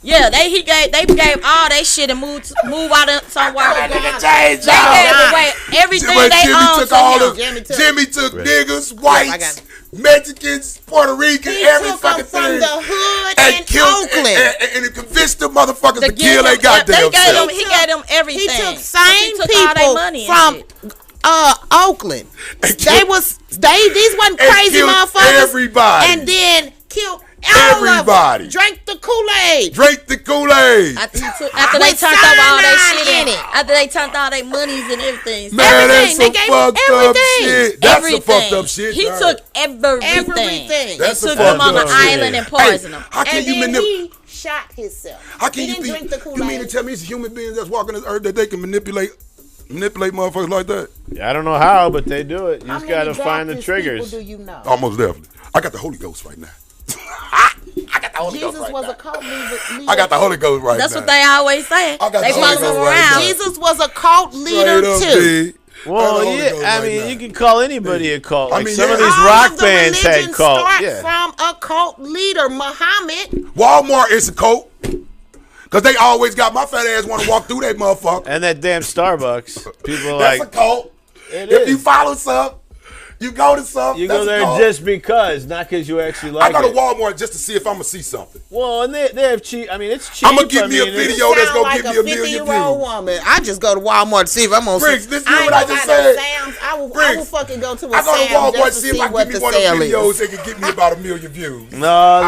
Yeah, they gave all that shit and moved out of somewhere. That nigga changed They gave away everything they owned to him. Jimmy took niggas, whites, Mexicans, Puerto Ricans, every took fucking them from thing. the hood And in killed Oakland. and it convinced the motherfuckers to kill their goddamn He gave self. them everything. He took same took all their people money from and shit. Oakland. These wasn't And crazy killed motherfuckers. everybody. And then killed all Everybody. of them. Drank the Kool-Aid. Drink the Kool-Aid. After they With turned over all their cyanide shit in it. After they turned all their monies and everything. Man, Everything. that's They some gave fucked up everything. shit. That's some fucked up shit. He right. took everything. Everything. That's He some took them fucked on the up shit. island and poisoned them. How can And you then manipulate? he shot himself. How can He you didn't be? drink the You mean to Kool-Aid. tell me it's human beings that's walking this earth that they can manipulate motherfuckers like that? I don't know how, but they do it. You How just many gotta find the Baptist triggers. people do you know? Almost definitely. I got the Holy Ghost right now. I got the Holy Ghost Jesus right was now. a cult leader. I got the Holy Ghost right That's now. what they always say. I got They the follow Holy him Ghost right around. now. Jesus was a cult leader Straight up, too. B. Well, I got the Holy yeah, Ghost I right mean, now. you can call anybody a cult. I Like mean, some of yeah. these All rock of the bands had religions cults. start Yeah. from a cult leader, Muhammad. Walmart is a cult. Cause they always got my fat ass want to walk through that motherfucker. And that damn Starbucks. People are That's like, a cult. it If is. you follow some, you go to some. You that's go a there cult. just because, not because you actually I like go to it. Walmart just to see if I'm gonna see something. Well, and they have cheap. I mean, it's cheap. I'm gonna give me a it's- video that's Sound gonna like give me a a million 50-year-old views. woman. I just go to Walmart to see if I'm gonna Briggs, see. listen to ain't what I gonna just go to said. Sam's. I will Briggs, fucking go to a I go to Sam's Walmart just to to see see if I can what give the me one of sale the videos is. that can get me about 1 million views. No,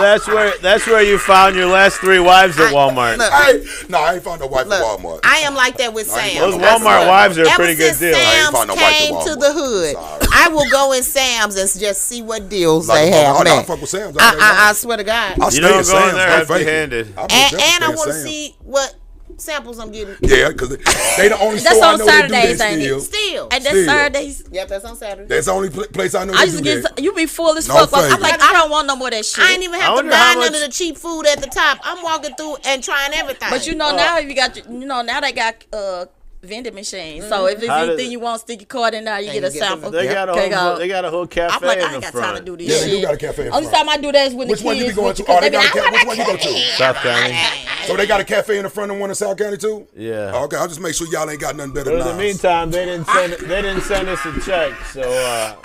that's where you found your last 3 wives at Walmart. Look, Hey, no, I ain't found no wife Look, at Walmart. I am like that with I ain't Sam's. found Those no Walmart wives are a Ever pretty good since deal. I ain't Sam's found no wife at came to Walmart. the hood, Sorry. I will go in Sam's and just see what deals Like, they have. I man. fuck with Sam's. I swear to God. I You stay don't at go in Sam's, there I'm faking. empty-handed. I most And definitely I stay at want to Sam's. see what samples I'm getting. Yeah, because they the only That's store I on know that do Saturdays, that ain't it? still. Still. And that's Still. Saturdays. Yep, that's on Saturday. That's the only place I know I that used do to that. get you be full as No fuck. I'm favor. like, I don't want no more of that shit. I ain't even I have to wonder buy how none of much- the cheap food at the top. I'm walking through and trying everything. But you know now you got now they got vending machines. So if there's How anything does- you want, stick your card in there, you And get you a get the- sample. They got a Okay, whole go. they got a whole cafe I'm like, I in ain't the got time to front. do this Yeah, shit. they do got a cafe in Only front. time I do that is when Which the one kids. you be going to? because Oh, they be got a like, cafe. I Which want one you go that to? cafe. South County. So they got a cafe in the front of one in South County too? Yeah. Oh, okay, I'll just make sure y'all ain't got nothing better But in than the us. meantime, they didn't send us a check, so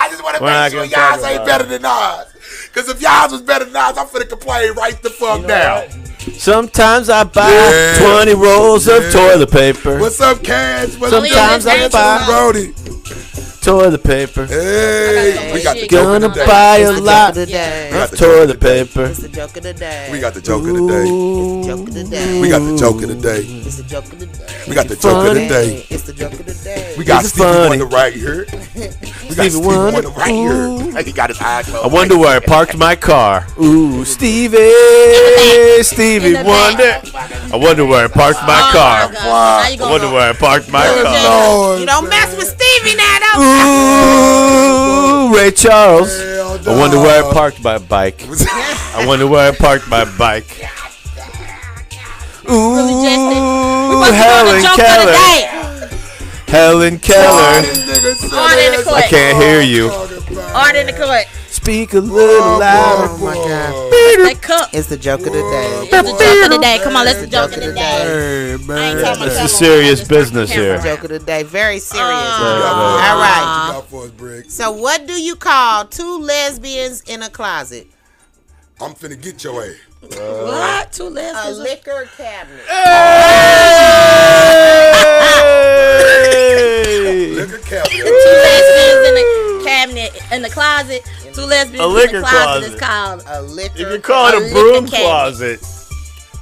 I just want to we're not make sure gonna talk y'all ain't about better it. than ours. Because if y'all was better than ours, I'm finna complain right the fuck You know now. what? Sometimes I buy Yeah. 20 rolls of Yeah. toilet paper. What's up, Cash? What's up, Sometimes I buy Brody? toilet paper. Hey, we got the joke Gonna of the day. buy a It's the lot joke of the day. We got of the joke of the toilet day. paper. It's the joke of the day. We got the joke of the day. It's the joke of the day. We got the joke of the day. It's the joke of the day. We got the joke of the Funny. day. It's the joke of the day. We got It's Stevie funny. Wonder right here. We got Stevie Stevie Wonder. Wonder right here. Like he got his eyes closed. I wonder where I parked my car. Ooh, Stevie In the Wonder. I wonder where I parked my Oh, car. my God. Now you I gonna wonder go. where I parked my car. Lord, You don't mess with Stevie now, though. Ooh, Ray Charles. Hell I wonder where I no. parked my bike. I wonder where I parked my bike. Ooh, Helen Keller. Helen Keller. Art in the court. I can't hear you. Art in the court. Speak a little louder. Oh my God. They cook. It's the joke of the day. It's the joke of the day. Come on, let's the joke of the day. Hey, I ain't man. talking This about is serious business here. Joke of the day. Very serious. All All right. What you got for us, Briggs? So what do you call 2 lesbians in a closet? I'm finna get your ass. What? 2 A lesbians? liquor cabinet. Liquor cabinet. 2 lesbians in the cabinet in the closet. 2 lesbians A in liquor the closet is closet. called. A liquor You can call it A a liquor broom cabinet. closet.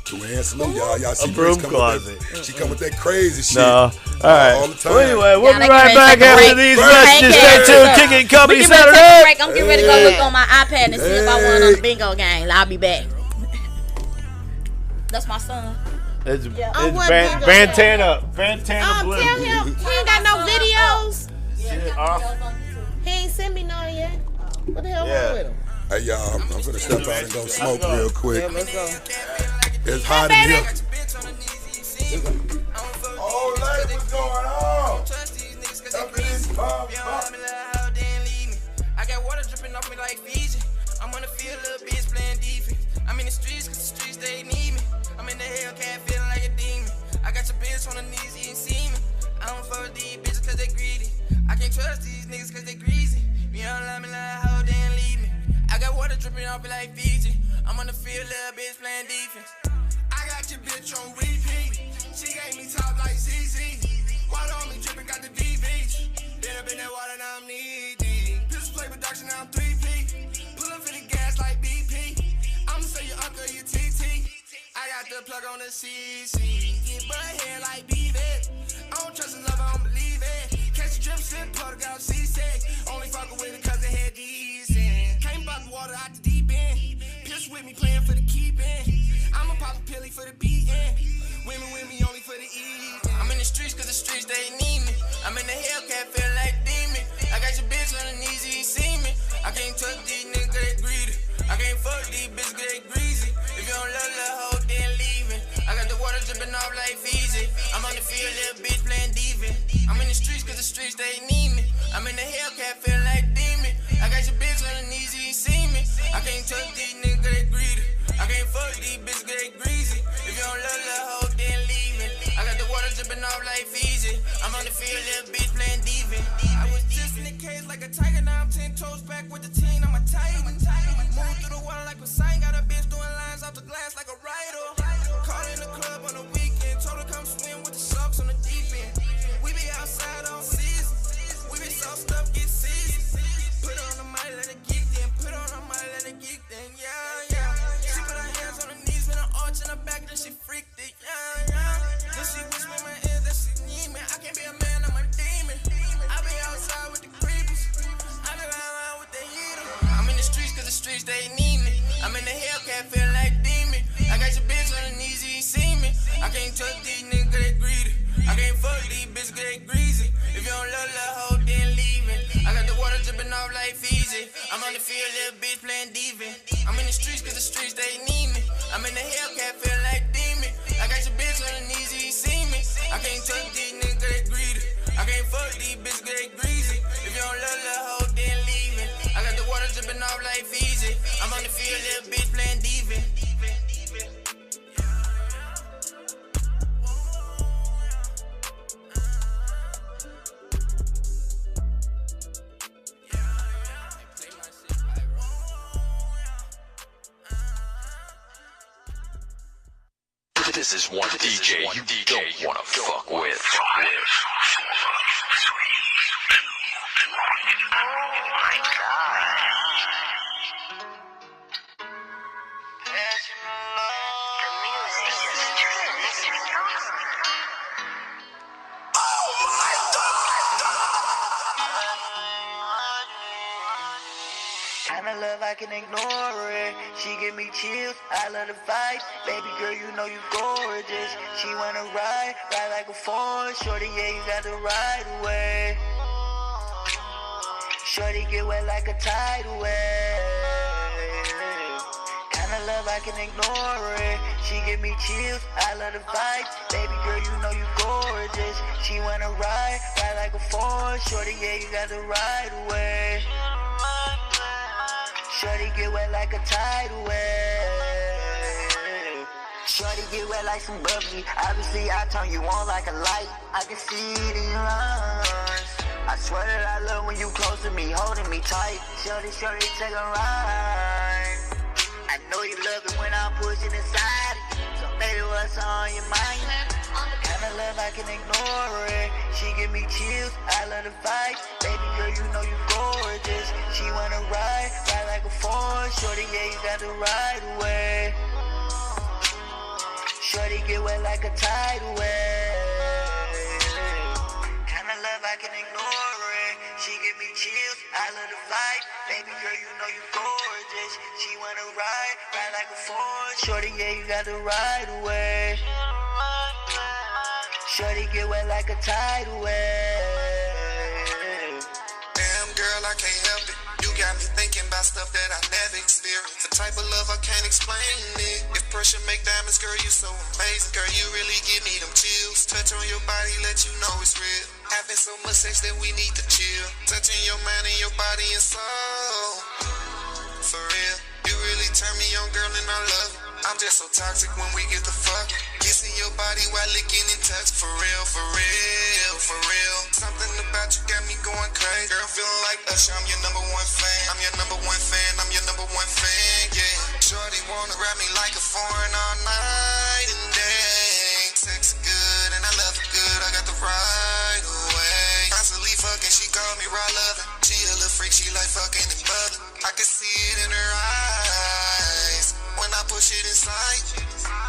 Two hands salute, y'all. Y'all see A broom Briggs come with that- She come with that crazy shit. No. All right. All the time. Well, anyway, we'll Y'all, be they right can back take a after break. these Break. messages. Stay Break. tuned. Kickett and We Kompany get ready to take a Saturday. break. I'm getting ready to go look on my iPad and see if I won on the bingo game. I'll be back. That's my son. It's On what bingo Bantana Blue. Tell him he ain't got no videos. Off. He ain't sent me none yet. What the hell Yeah. wrong with him? Hey, y'all, I'm finna step out and go smoke real quick. Yeah, let's go. It's hot in here. Oh, lady, what's going on? Up in this I got water dripping off me like Fiji. I'm on the field, little bitch playing defense. I'm in the streets cause the streets they need me. I'm in the Hellcat feeling like a demon. I got your bitch on the knees eating semen. I don't fuck with these bitches cause they greedy. I can't trust these niggas cause they greasy. You don't love me like how they ain't leave me. I got water dripping off it like Fiji. I'm on the field, little bitch playing defense. I got your bitch on repeat. She gave me top like ZZ. Water on me dripping, got the DVs. Been up in that water, now I'm knee-deep. Pistol play production, now I'm 3P. Pull up for the gas like BP. I'ma say your uncle, your TT. I got the plug on the CC. Get butt head like BV. I don't trust the love, I don't believe it. Catch a drip, sit, plug out CC. Only fucking with it cause they had decent. Came by the water out the deep end. Pitch with me, playing for the keeping. I'ma pop a pilly for the beating. Women with me only for the eating. I'm in the streets cause the streets they need me. I'm in the Hellcat feeling like a demon. I got your bitch on the knees, you see me. I can't trust these niggas cause they greedy. I can't fuck these bitches cause they greasy. If you don't love the hoe, then leave it. I got the water dripping off like Fiji. I'm on the field, little bitch playing defense. I'm in the streets cause the streets they need me. I'm in the Hellcat feeling like a demon. I got your bitch on the knees, you see me. I can't trust these niggas cause they greedy. I can't fuck these bitches cause they greasy. If you don't love the hoe, then leave it. I got the water dripping off like Fiji. I'm on the field, little bitch playing defense. I was just in the cage like a tiger. Now I'm 10 toes back with the team. I'm a tiger. Move through the water like a sign. Got a bitch doing lines off the glass like a rider. Call in the club on the weekend. Told her come swim with the sharks on the deep end. We be outside on season. We be so stuff get seasoned. Put on the mic, let it geek then. Put on the mic, let it geek then. Yeah, yeah. She put her hands on her knees with an arch in her back, then she freaked it. Yeah, yeah. Then she whisper in my ear that she need me. I can't be a man, I'm a demon. I be outside with the creepers. I be around with the heater. I'm in the streets cause the streets they need me. I'm in the Hellcat feeling like a demon. I got your bitch on the knees, you see me. I can't trust these niggas cause they greedy. I can't fuck these bitches cause they greasy. If you don't love the hoe, then leave it. I got the water dripping off like Fiji. I'm on the field, little bitch playing defense. I'm in the streets cause the streets they need me. I'm in the Hellcat feeling like a demon. I got your bitch on the knees, you see me. I can't trust these niggas cause they greedy. I can't fuck these bitches cause they greasy. If you don't love the hoe, then leave it. I got the water dripping off like Fiji. I'm on the field, little bitch playing defense. This is one DJ you don't wanna fuck with. Kinda love I can ignore it. She give me chills, I love the fight. Baby girl, you know you gorgeous. She wanna ride like a Ford. Shorty, yeah, you got the right away. Shorty get wet like a tidal wave. Kinda love I can ignore it. She give me chills, I love the fight. Baby girl, you know you gorgeous. She wanna ride like a Ford. Shorty, yeah, you got the right away. Shorty get wet like a tidal wave. Shorty get wet like some bubbly. Obviously I turn you on like a light. I can see it in your eyes. I swear that I love when you close to me, holding me tight. Shorty, take a ride. I know you love it when I'm pushing inside. So baby, what's on your mind? Kinda love I can ignore it. She give me chills, I love the fight. Baby girl, you know you gorgeous. She wanna ride like a Ford. Shorty, yeah, you got the right away. Shorty get wet like a tidal wave. Kinda love I can ignore it. She give me chills, I love the fight. Baby girl, you know you gorgeous. She wanna ride like a Ford. Shorty, yeah, you got the right away. Shorty get wet like a tidal wave. Damn girl, I can't help it. You got me thinking about stuff that I never experienced. The type of love I can't explain it. If pressure make diamonds, girl, you so amazing. Girl, you really give me them chills. Touch on your body, let you know it's real. Having so much sex that we need to chill. Touching your mind and your body and soul. For real, you really turn me on, girl, and I love I'm just so toxic when we get the fuck. Kissing your body while licking and touch. For real, for real, for real. Something about you got me going crazy. Girl, feeling like Usher, I'm your number one fan. I'm your number one fan, I'm your number one fan, yeah. Shorty wanna grab me like a foreign all night and day. Sex good and I love it good, I got the right away. Constantly fucking, she call me raw loving. She a little freak, she like fucking and bubbling. I can see it in her eyes when I push it inside.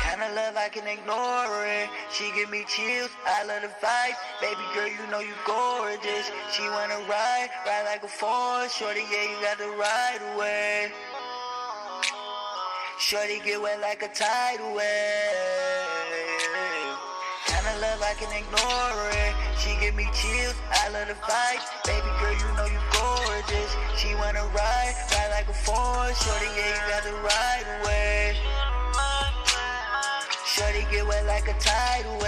Kinda love I can ignore it. She give me chills, I love the vibe. Baby girl, you know you gorgeous. She wanna ride like a force. Shorty, yeah, you got the right away. Shorty get wet like a tidal wave. Kinda love I can ignore it. She give me chills, I love the vibe. Baby girl, you know you gorgeous. She wanna ride like a force. Shorty, yeah, you got the right away. Shorty get wet like a tidal wave.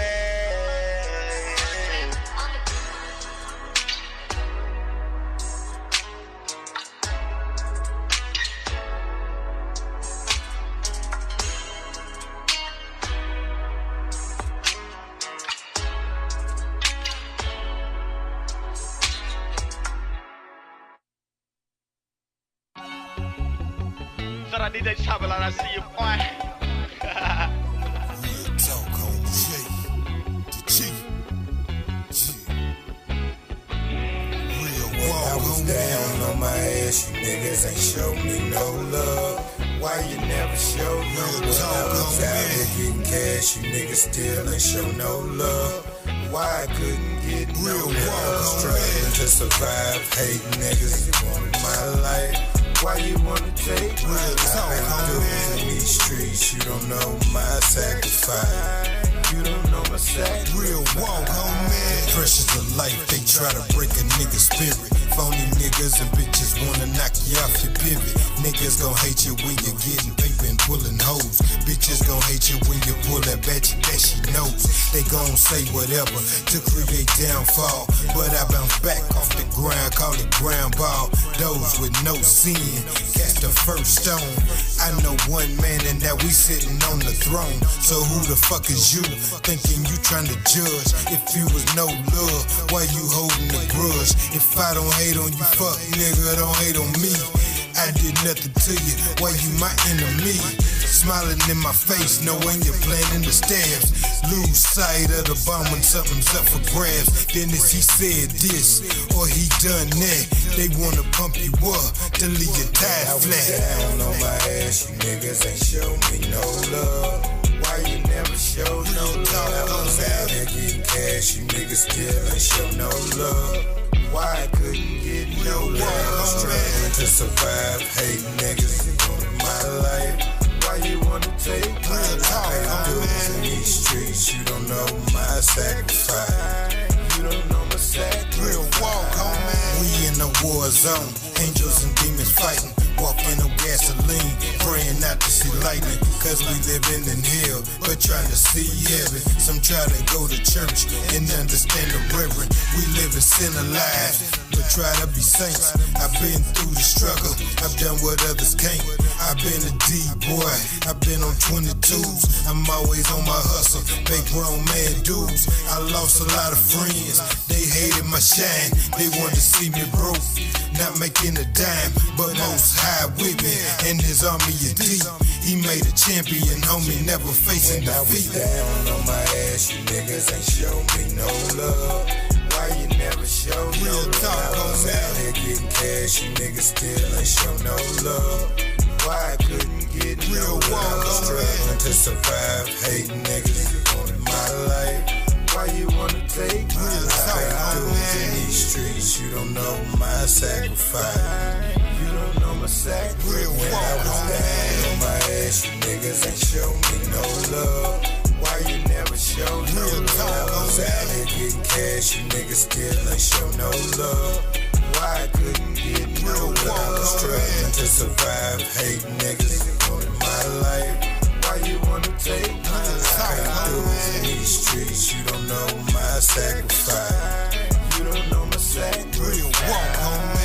Shout out DJ Chopper, like I see you, boy. Talk on the chief. Real walk I was down on my ass, you niggas ain't show me no love. Why you never show no love? I was out here getting cash, you niggas still ain't show no love. Why I couldn't get no love? Struggling to survive, hating niggas wanted my life. Why you wanna take my life? I've been doing in these streets, you don't know my sacrifice. You don't know my sacrifice. Real walk, homie. Pressures of life, they try to break a nigga's spirit. Phony niggas and bitches wanna knock you off your pivot. Niggas gon' hate you when you're getting paper and pulling hoes. Bitches gon' hate you when you pull that batchy that she knows. They gon' say whatever to create downfall, but I bounce back off the ground, call it ground ball. Those with no sin, catch the first stone. I know one man and that we sitting on the throne. So who the fuck is you? Thinking you trying to judge? If you was no love, why you holding the grudge? If I don't hate on you, fuck nigga, don't hate on me. I did nothing to you, why you my enemy? Smiling in my face, knowing you're planning the stabs. Lose sight of the bomb when something's up for grabs. Then as he said this, or he done that, they wanna pump you up to leave your tire I was flat. down on my ass, you niggas ain't show me no love. Why you never show no love? I was out here getting cash, you niggas still ain't show no love. Why I couldn't get no love? Struggling to survive, hating niggas wanted my life. Why you wanna take my life? I'm doing in these streets, you don't know my sacrifice. You don't know my sacrifice. Real walk, homie. We in a war zone, angels and demons fighting. Walking on gasoline, praying not to see lightning. Cause we living in hell, but trying to see heaven. Some try to go to church and understand the reverend. We live in sinner lives, but try to be saints. I've been through the struggle, I've done what others can't. I've been a D-boy, I've been on 22s. I'm always on my hustle, big grown man dudes. I lost a lot of friends, they hated my shine. They wanted to see me broke, not making a dime, but most high with me, and his army is deep. He made a champion, homie, never facing When I was defeat. down on my ass, you niggas ain't show me no love. Why you never show no Real love? talk, I was homie. out here getting cash, you niggas still ain't show no love. Why I couldn't get no Real walk, love? homie. Struggling to survive, hating niggas wanted my life. Why you wanna take my Real life? talk, I do homie. in these streets, you don't know my sacrifice. You don't know my sacrifice. Real When I walk, was homie. down on my ass, you niggas ain't show me no love. Why you never show no Real love? talk, I was homie. out here getting cash, you niggas still ain't show no love. Why I couldn't get no Real love? walk, I was homie. struggling to survive, hating niggas wanted my life. Why you wanna take my life? talk, I do homie. in these streets, you don't know my sacrifice. You don't know my sacrifice. Real walk, homie.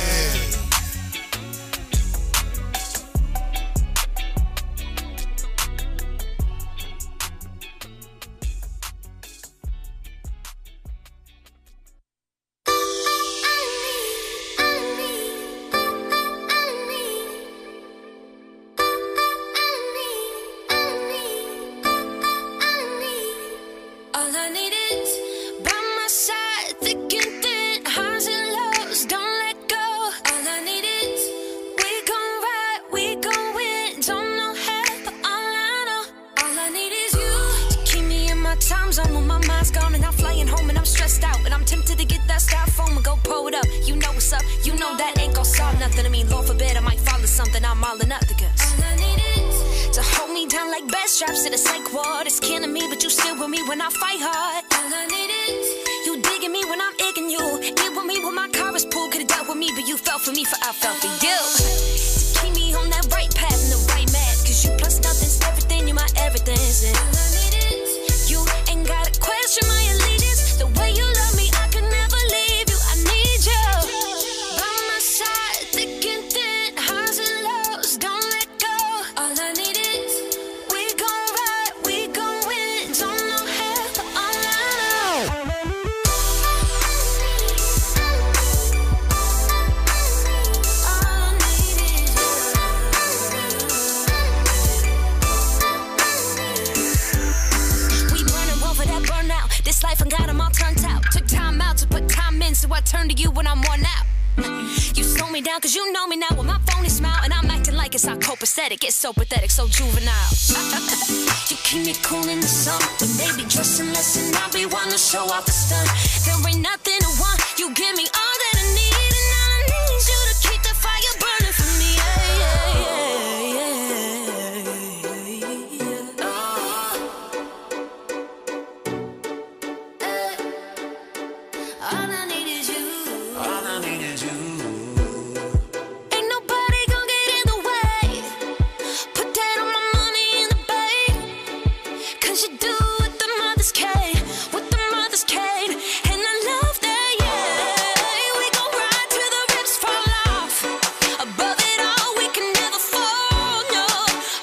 Don't know how, but all I know, all I need is you to keep me in my time zone when my mind's gone and I'm flying home and I'm stressed out and I'm tempted to get that styrofoam and go pull it up. You know what's up, you know that ain't gon' solve nothing. I mean, Lord forbid I might fall or something. I'm all or nothing, cause all I need is to hold me down like bed straps to the psych ward. It's killing me, but you still with me when I fight hard. All I need is you digging me when I'm igging you. Get with me when my car is pulled. Could've dealt with me, but you fell for me, for I fell for you. To keep me on that right path and the right map, cause you plus nothing's everything, you're my everything. And all I need is you ain't gotta question my allegiance. The way you love me, I could never leave you. I need you by my side, thick and thin, highs and lows, don't let go. All I need is we gon' ride, we gon' win. Don't know how, but all I know. This life I got them all turned out. Took time out to put time in, so I turn to you when I'm worn out. You slow me down cause you know me now with my phony smile. And I'm acting like it's not copacetic. It's so pathetic, so juvenile. You keep me cool in the sun when they be dressing less and I be wanting to show off the stunt. There ain't nothing to want, you give me all that I need. And all I need is you to keep the fire burning for me. Yeah, yeah, yeah, yeah, yeah. All I need is you. All I need is you. Ain't nobody gonna get in the way. Put that on my money in the bank. Cause you do what the mothers can, what the mothers can. And I love that, yeah. We gon' ride till the rips fall off. Above it all, we can never fall, no.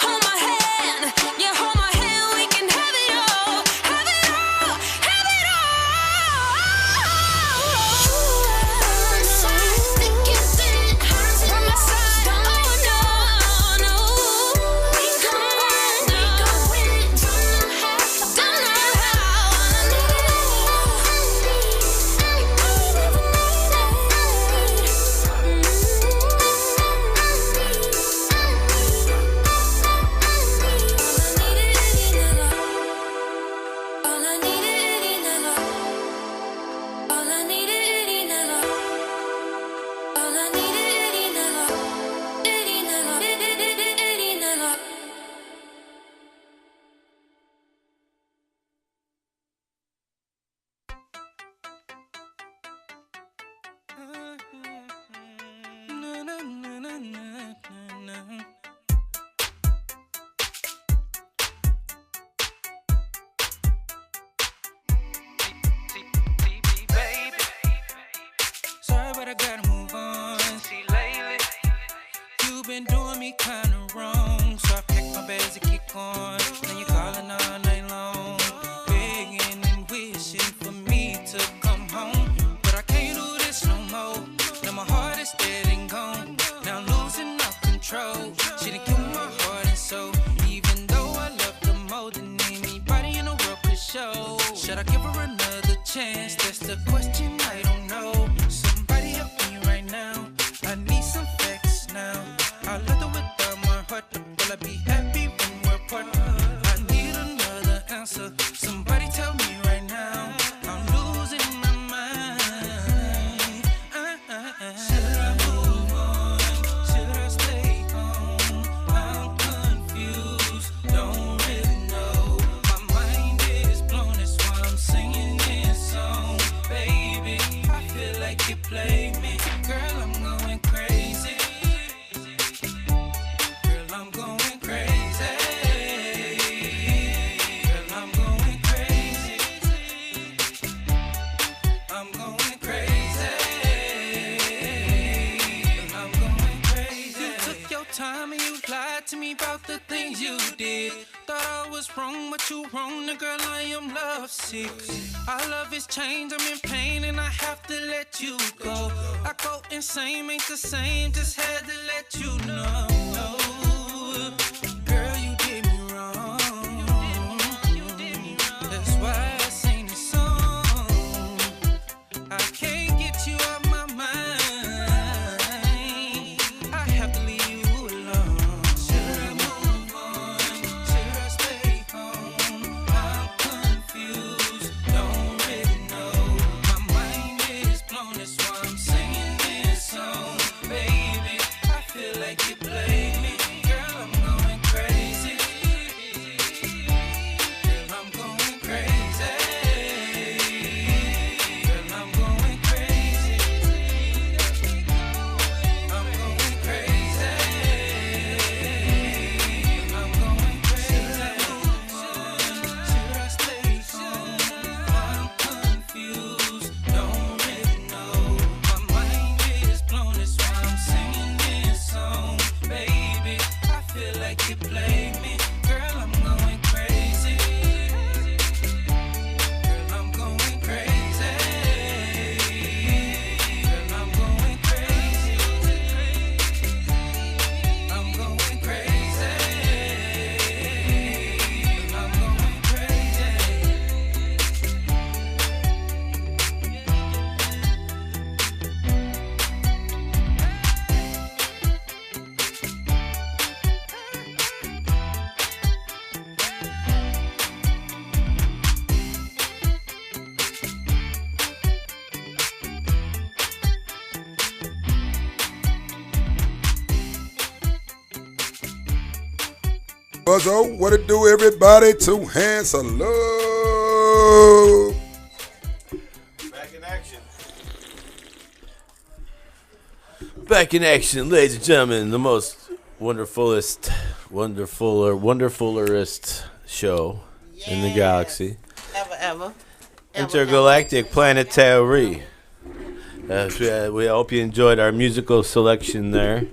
Hold my hand, yeah, hold my hand. We can have it all, have it all, have it all. Sorry, but I gotta move on. See, lately, you've been doing me kinda wrong. So I packed my bags and kick on. Then you're calling all night long, begging and wishing for me to come home. But I can't do this no more. Now my heart is dead and gone. Now I'm losing all control. She done killed my heart and soul. Even though I love her more than anybody in the world could show. Should I give her another chance? That's the question I don't know. Somebody help me right now. I need some facts now. I love her without my heart. Will I be happy when we're apart? I need another answer. Somebody tell me right now. I'm losing my mind. Should I move on? Should I stay home? I'm confused. Don't really know. My mind is blown. That's why I'm singing this song. Baby, I feel like you play me. Girl, I'm going crazy. Girl, I'm going crazy. Girl, I'm going crazy. I'm going crazy. Girl, I'm going crazy. You took your time and you lied to me about the things you did. Thought I was wrong, but you wrong, the girl, I am lovesick. Our love is changed, I'm in pain, and I have to let you go. I go insane, ain't the same, just had to let you know. Girl, you did me wrong. That's why I sing this song. I can't get you out my mind. I have to leave you alone. Should I move like you played me. Girl, I'm going crazy. Girl, I'm going crazy. Girl, I'm going crazy. I'm going crazy. I'm going crazy. Should I stay home? I'm confused. Don't really know. My mind is blown. That's why I'm singing this song. Baby, I feel like you played me. Girl, I'm going crazy. Girl, I'm going crazy. Girl, I'm going crazy. I'm going crazy. I'm going crazy. Buzzo, what it do, everybody? Two hands of love. Back in action. Back in action, ladies and gentlemen. The most wonderfulest show in the galaxy. Ever. Intergalactic Planetary. We hope you enjoyed our musical selection there.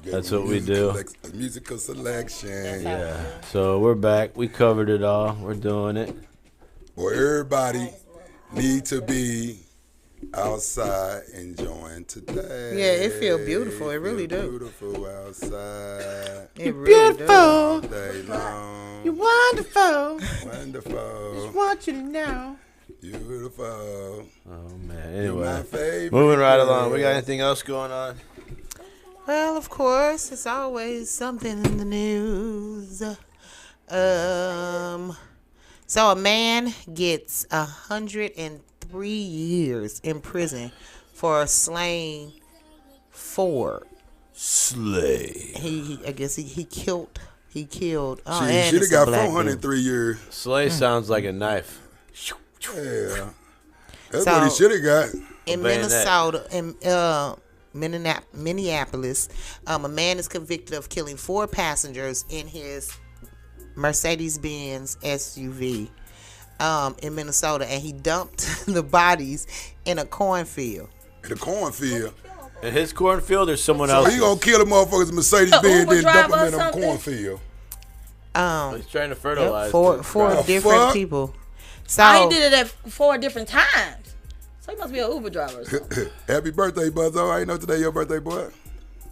That's what we do. Musical selection. Yeah. So we're back. We covered it all. We're doing it. Well, everybody need to be outside enjoying today. Yeah, it feel beautiful. It really do. Beautiful outside. It really beautiful. All day long. You're wonderful. Wonderful. Just want you to know. Beautiful. Oh man. You're my Anyway, favorite moving right along. girl. We got anything else going on? Well, of course, it's always something in the news. So a man gets 103 years in prison for slaying 4. Slay. I guess he killed. Oh, She and should have it's a got black 403 years. Slay sounds like a knife. Yeah. That's So- what he should have got. In bayonet. Minnesota, in Minneapolis, a man is convicted of killing 4 passengers in his Mercedes-Benz SUV in Minnesota, and he dumped the bodies in a cornfield. In the cornfield. In his cornfield or someone So else? he gonna kill the motherfuckers Mercedes-Benz, Uber then dump driver them in or a something? cornfield. He's trying to fertilize. Four Oh, different fuck. people. So I did it at 4 different times. So he must be an Uber driver or something. Happy birthday, Buzzo. I ain't know today your birthday, boy.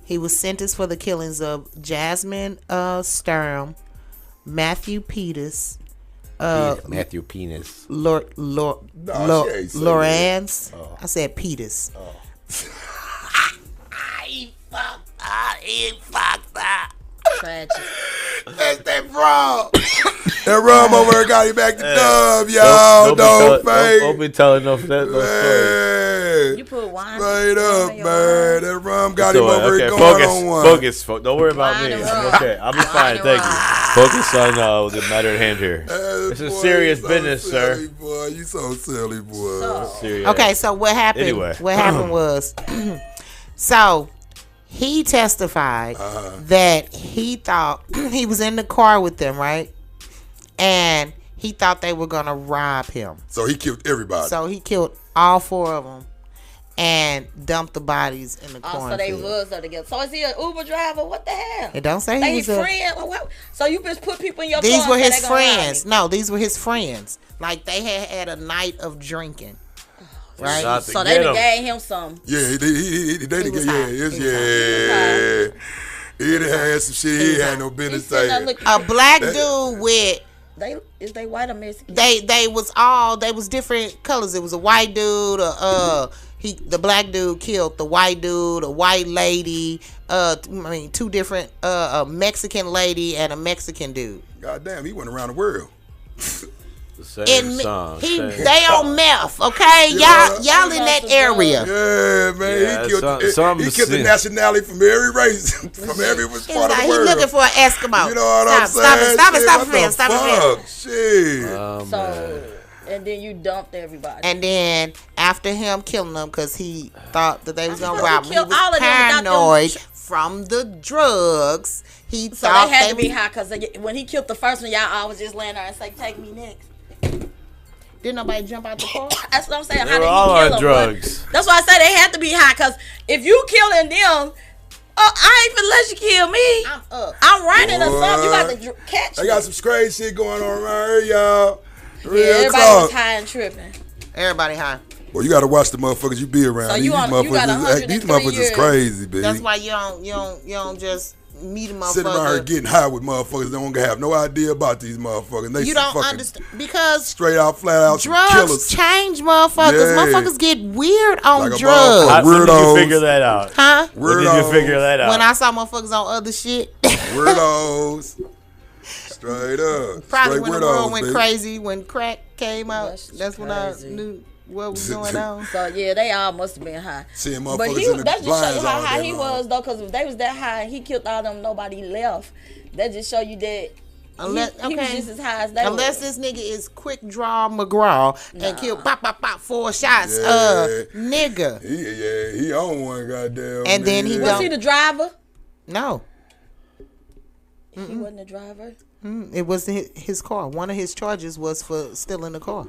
he was sentenced for the killings of Jasmine Sturm, Matthew Peters, Matthew Penis. she ain't say Lawrence. that. I said Peters. Tragic. That's that rum. That rum over there got him back to dub, y'all. Don't be telling no stories. Man. You put wine. Straight up, in your man. wine. That rum got So, him over here okay, going on one. focus. Don't worry about Wine me. and I'm rum. okay. I'll be Wine fine. and Thank rum. you. Focus on the matter at hand here. It's a Boy, serious you so business, silly, sir. Boy, you so silly, boy. So, Serious. Okay, so what happened? Anyway. What happened was, so he testified Uh-huh. that he thought he was in the car with them, right? And he thought they were gonna rob him. So he killed everybody. So he killed all 4 of them and dumped the bodies in the oh, so they cornfield. was there together. So is he an Uber driver? What the hell? It don't say They he his was a. friend? So you just put people in your These car were and say his they gonna rob friends. me? No, these were his friends. Like they had a night of drinking, right? Not to So get they 'em. gave him some. Yeah, they didn't was get, high. yeah, it's, He was yeah. He done had some shit he had no business He's sitting there saying. looking. A black dude with Is they white or Mexican? they was different colors. It was a white dude. The black dude killed the white dude, a white lady. 2 different a Mexican lady and a Mexican dude. God damn, he went around the world. Same song. They on meth, okay? Y'all in that area. Yeah, man. Yeah, he killed the nationality from every race, from every part of the world. He looking for an Eskimo. You know what I'm saying? Stop it. Shit. So, and then you dumped everybody. And then after him killing them, because he thought that they was gonna rob him, he killed was all of them without paranoid from the drugs. He So thought they had to be high because when he killed the first one, y'all always just laying there and say, "Take me next." Didn't nobody jump out the car? That's what I'm saying. They How were did all he kill on them? drugs. But that's why I say they had to be high because if you killing them, I ain't finna let you kill me. I'm up. I'm running or something. You got to catch They me. got some crazy shit going on around here, y'all. Real Everybody talk. was high and tripping. Everybody high. Well, you gotta watch the motherfuckers you be around. So These you got these 103 motherfuckers is years. crazy, baby. That's why you don't just meet a motherfucker. Sit around here getting high with motherfuckers that don't have no idea about these motherfuckers. They You some don't fucking understand because straight out, flat out some drugs killers. change motherfuckers. Yeah. Motherfuckers get weird on Like a drugs. motherfucker. When did you Weirdos. figure that out? Huh? When did you figure that out? When I saw motherfuckers on other shit. Weirdos. Straight up. Probably Straight when the weirdos, world went baby. crazy, when crack came out. That's when crazy. I knew what was going on. So yeah, they all must have been high. Seeing But motherfuckers in the that just show blinds you how all high day he long. was though, because if they was that high and he killed all them, nobody left. That just show you that he was just as high as they Unless was. this nigga is quick draw McGraw and killed pop 4 shots. Yeah. Nigga. He on one goddamn. And then he Was he the driver? No. He wasn't the driver. It was his car. One of his charges was for stealing the car.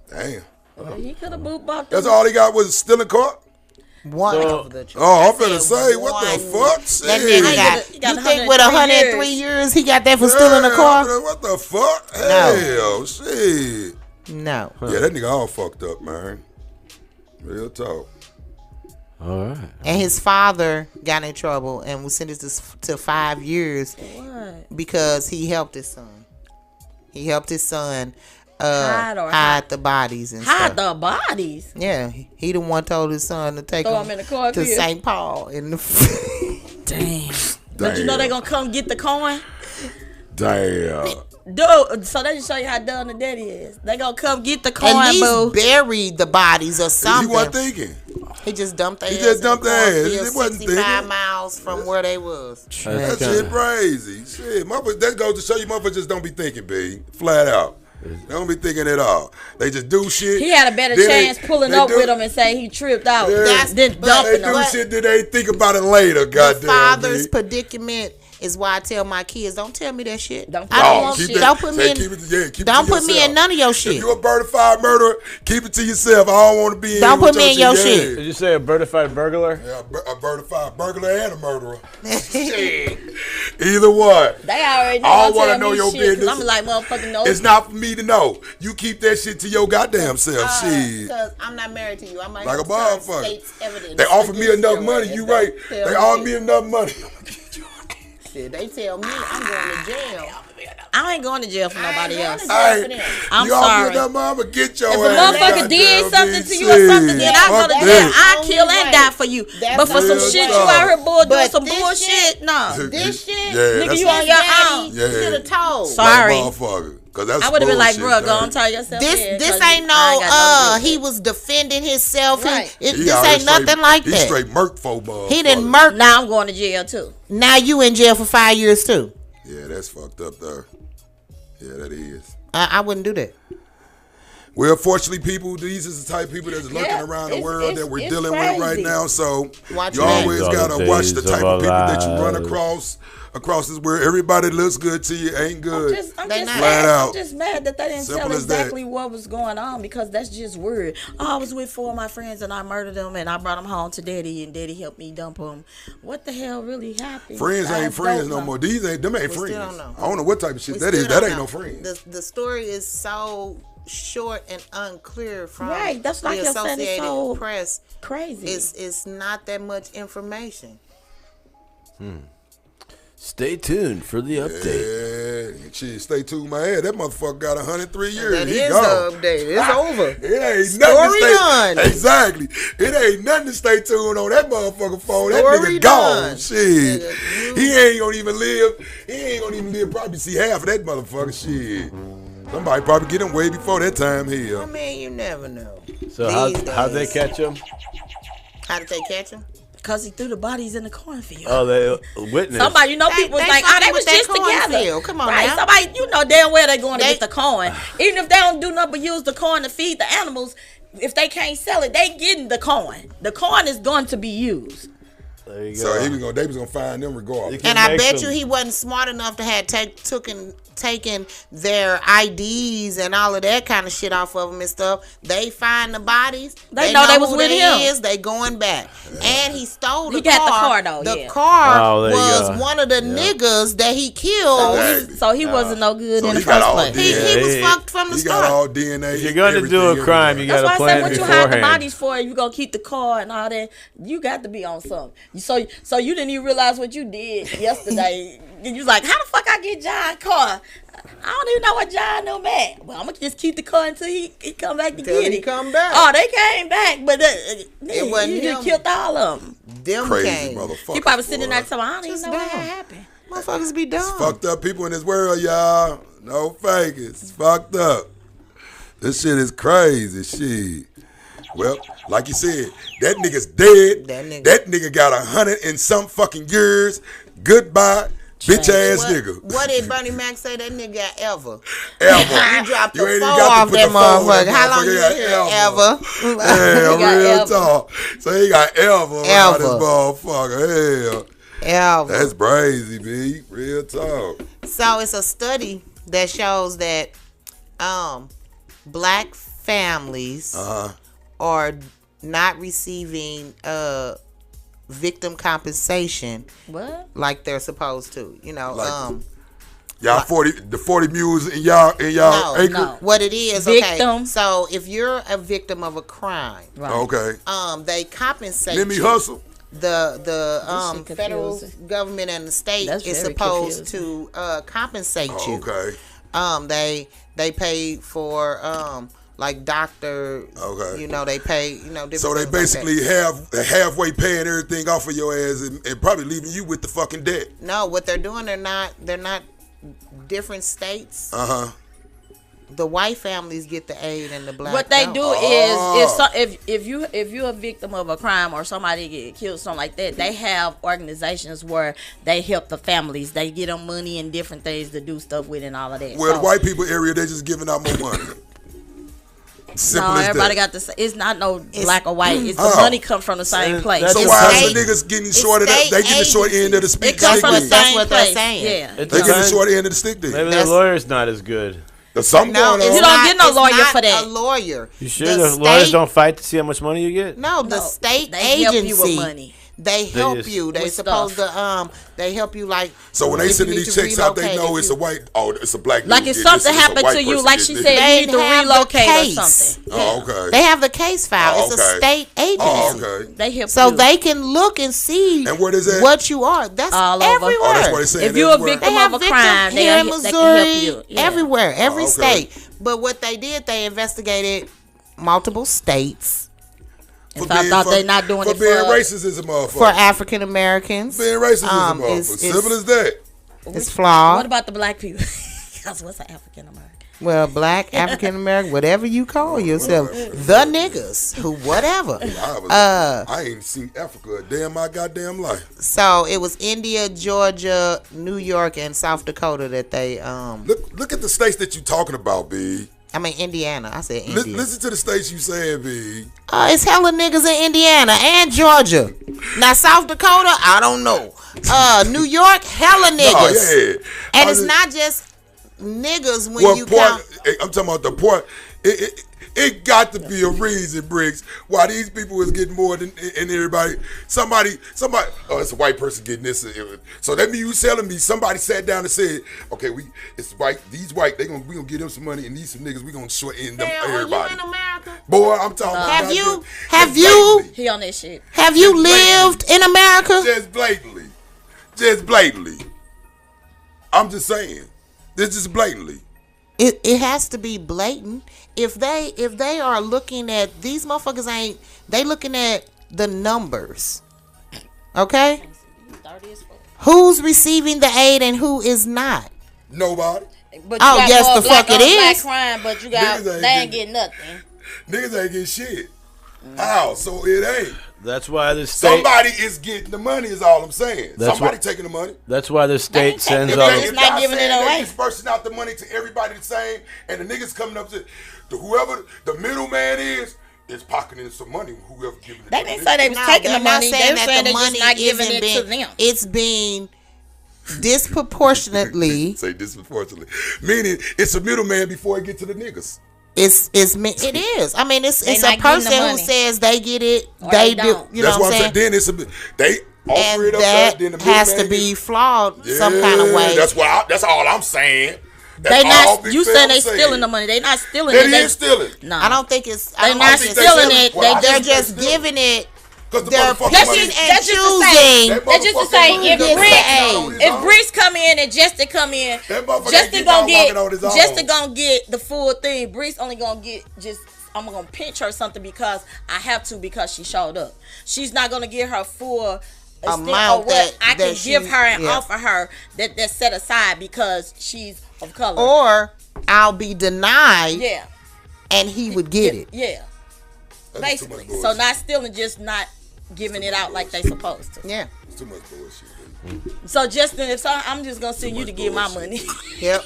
Damn. Well, he could have moved about That's all he got was stealing car? One of the charges. Oh, I'm finna say, what the fuck? That Shit. nigga got, got you think with 103 years he got that for stealing a car? What the fuck? Hell, shit. No. Yeah, that nigga all fucked up, man. Real talk. All right. And his father got in trouble and was sentenced to 5 years because he helped his son. He helped his son hide the bodies and hide stuff. the bodies. Yeah, he the one told his son to take Throw him him in the to cornfield. St. Paul. Damn. But you know they gonna come get the coin? Damn. Dude, so that just show you how dumb the daddy is. They gonna come get the coin, At least boo. bury the bodies or something. He wasn't thinking. He just dumped their He ass. just dumped in the their ass. cornfield He wasn't 65 thinking. miles from where they was. That shit crazy. Shit, motherfuckers, that goes to show you motherfuckers just don't be thinking, B. Flat out. They don't be thinking at all. They just do shit. He had a better then chance they- pulling they up do- with him and saying he tripped out Yeah. than They dumping do him. shit that they think about it later, The goddamn. father's B. predicament is why I tell my kids, don't tell me that shit. Don't I tell don't me want that shit. shit. Don't put me Say in. keep it to Don't put me yourself. in none of your If shit. you a certified murderer, keep it to yourself. I don't want to be in Don't with put me in your shit. Did you say a certified burglar? Yeah, a certified burglar and a murderer. Shit. Either one. They already know. I don't Don't want to tell know me your shit, business. 'cause I'm like, motherfucking no. It's not for me to know. You keep that shit to your goddamn self. Shit. Because I'm not married to you. I'm Like a motherfucker. State's evidence. They offer me against enough your money. ass. You right. Tell They offer me. me enough money. Shit, they tell me I'm going to jail. I ain't going to jail for nobody else. Hey, I'm you offer sorry. me enough money, I'ma get your If a ass. motherfucker did goddamn something to you bitch. or something, then I go to Fuck jail. that. I kill and die for you. That's But for some real shit you talk. out here doing But some this bullshit, no. This shit, Yeah, Nigga, that's you on your own. Yeah. should have told. Sorry. Like a motherfucker. Cause that's I would have been like, bullshit, bro, go man. and tell yourself. This in, this 'cause ain't I got no he was defending himself. Right. This He out here ain't nothing straight- like he that. straight murk folk, He didn't motherfucker. murk. Now I'm going to jail too. Now you in jail for 5 years too. Yeah, that's fucked up there. Yeah, that is. I wouldn't do that. Well, fortunately, people, these is the type of people that's lurking around the world that we're dealing with right crazy. now. So Watch you your always back. gotta watch the Days type of of people that you run alive. across this world. Everybody that looks good to you ain't good. I'm They just not. Flat mad. out. I'm just mad that they didn't Simple tell as that. exactly what was going on because that's just weird. I was with 4 of my friends and I murdered them and I brought them home to daddy and daddy helped me dump them. What the hell really happened? Friends I ain't friends don't no know. more. Them ain't We friends. still don't know. I don't know what type of shit We that is. still That don't ain't no know. friends. The story is so short and unclear from Right, that's like the you're saying, it's Associated so Press. Crazy. It's not that much information. Stay tuned for the update. Yeah, shit, stay tuned, man. That motherfucker got 103 years. That He is gone. the update. It's over. It ain't Story nothing to stay done. Exactly. It ain't nothing to stay tuned on that motherfucker phone. That Story nigga gone. done. Shit. He ain't gonna even live. He ain't gonna even live probably see half of that motherfucker. Shit. Somebody probably get him way before that time here. I mean, you never know. So how'd they catch him? How did they catch him? Because he threw the bodies in the cornfield. Oh, they witnessed. Somebody, you know, people was like, oh, they was just together. Come on, right? now. Somebody, you know damn well they going to get the corn. Even if they don't do nothing but use the corn to feed the animals, if they can't sell it, they getting the corn. The corn is going to be used. There you go. So they was gonna find them regardless. And I bet you he wasn't smart enough to have taken their IDs and all of that kind of shit off of them and stuff. They find the bodies. They know they was who with they him. Is. They going back. And he stole the car. He got the car, though, The yeah. car there you was go. one of the niggas that he killed. So he wasn't no good So in the he got first all place. He was fucked from the He start. got all DNA. If you're going to do a crime, you got That's to why I said plan what you hide the beforehand. bodies for, if you gonna keep the car and all that, you got to be on something. So you didn't even realize what you did yesterday. You was like, how the fuck I get John car? I don't even know what John know at. Well, I'm gonna just keep the car until he come back to Till get he it. come back. Oh, they came back, but It wasn't you him. just killed all of them. Them Crazy came. motherfucker. He probably sitting there talking, I don't even Just know what dumb. happened. Motherfuckers be dumb. Fucked up people in this world, y'all. No faking. It's fucked up. This shit is crazy. Shit. Well, like you said, that nigga's dead. That nigga got 100 and some fucking years. Goodbye, bitch ass nigga. What did Bernie Mac say that nigga got ever? Ever. You dropped You the ain't four even got to off put that the four on that motherfucker. How long you motherfucker. been here? Ever. Ever. Yeah, real ever. talk. So he got ever around this Ever. motherfucker. Hell. Ever. That's crazy, B. Real talk. So it's a study that shows that black families are not receiving victim compensation What? like they're supposed to. You know, Like y'all 40 mules in y'all acre? no. what it is, Victim. okay. So if you're a victim of a crime, Okay. they compensate Let me you. hustle. The shit federal confusing. government and the state That's is very supposed to compensate you. Okay. They pay for like doctor. Okay. You know, they pay, you know, different So they things like basically halfway paying everything off of your ass and probably leaving you with the fucking debt. that. No, what they're doing, they're not different states. The white families get the aid and the black What they don't. do is if you're a victim of a crime or somebody get killed, something like that, they have organizations where they help the families. They get them money and different things to do stuff with and all of that. Well, the white people area, they just giving out more money. Simple No, as everybody that. got the. It's not no black or white. It's the money come from the same place. that's So It's why state- is the niggas getting shorted up? They get the short end of the stick. It comes from the then. That's same what they're place. saying. Yeah. It They get the depends. short end of the stick then. Maybe the That's- lawyer's not as good. There's something No, going it's on. You don't not, get no it's lawyer not for that. A lawyer. You sure The the lawyers state- don't fight to see how much money you get? No, the No, state they agency. help you with money. They help just- you. They with supposed stuff. to they help you like. So when they if you sending need these to checks out, they relocate, know if it's you- a white. Oh, it's a black. Like dude if getting something this, it's a happened white to you, person like getting she this. said, They you need to have the relocate or case. something. Oh, okay. They have the case file. Oh, It's a okay. state agency. Oh, okay. They help So you. they can look and see And where is that? what you are. That's All over. everywhere. Oh, that's what they saying. If you're a everywhere. victim They have of a victims crime, here in they Missouri, can help you. Yeah. everywhere, every Oh, okay. state. But what they did, they investigated multiple states If I thought they not doing it being for racist as a motherfucker. for African Americans. being racist as a Um, motherfucker. it's- Simple as that. It's flawed. What about the black people? Because what's an African American? Well, black, African American, whatever you call yourself, the niggas, who, whatever. I ain't seen Africa a day in my goddamn life. So it was India, Georgia, New York, and South Dakota that they Look at the states that you talking about, B. I mean Indiana. I said India. Listen to the states you saying, B. It's hella niggas in Indiana and Georgia. Now South Dakota, I don't know. New York, hella niggas. Oh, yeah. And I it's just- not just niggas when What you part? count. I'm talking about the part. It got to be a reason, Briggs, why these people is getting more than everybody. Somebody. Oh, it's a white person getting this. So that means you telling me somebody sat down and said, okay, it's white. These white, we gonna give them some money, and these some niggas we gonna short end them Damn, are you everybody. in America? Boy, I'm talking about. Have Just you He on that shit. have you lived in America? Just blatantly. I'm just saying. This is blatantly. It has to be blatant. If they are looking at these motherfuckers they looking at the numbers. Okay? Who's receiving the aid and who is not? Nobody. But you got yes, more the fuck it black is. crime, but you got they ain't getting nothing. Niggas ain't getting shit. How? So it ain't. That's why the state. Somebody is getting the money. Is all I'm saying. Somebody taking the money. That's why the state sends all. It's not giving it away. They dispersing out the money to everybody the same, and the niggas coming up to whoever the middleman is pocketing some money. Whoever giving it. They didn't say they was taking the money. They were saying they just not giving it to them. It's being disproportionately. Say disproportionately, meaning it's a middleman before it get to the niggas. It is. I mean, it's a person who says they get it, they do. You know what I'm saying? Then it's they offer it up that there. Then the has to be flawed some kind of way. That's all I'm saying. They not. You saying they stealing the money? They not stealing it. They is stealing. No, I don't think it's. They not stealing it. They're just giving it. They're picking and choosing. That's just to say, if Breeze come in and Justin come in, Justin gonna get the full thing. Breeze only gonna get I'm gonna pinch her something because I have to because she showed up. She's not gonna get her full amount what I can give her and offer her that's set aside because she's of color. Or I'll be denied. Yeah. And he would get it. Yeah. Basically. So not stealing, just not giving it out like they supposed to. Yeah. It's too much bullshit. So Justin, I'm just gonna send you to get my money. Yep.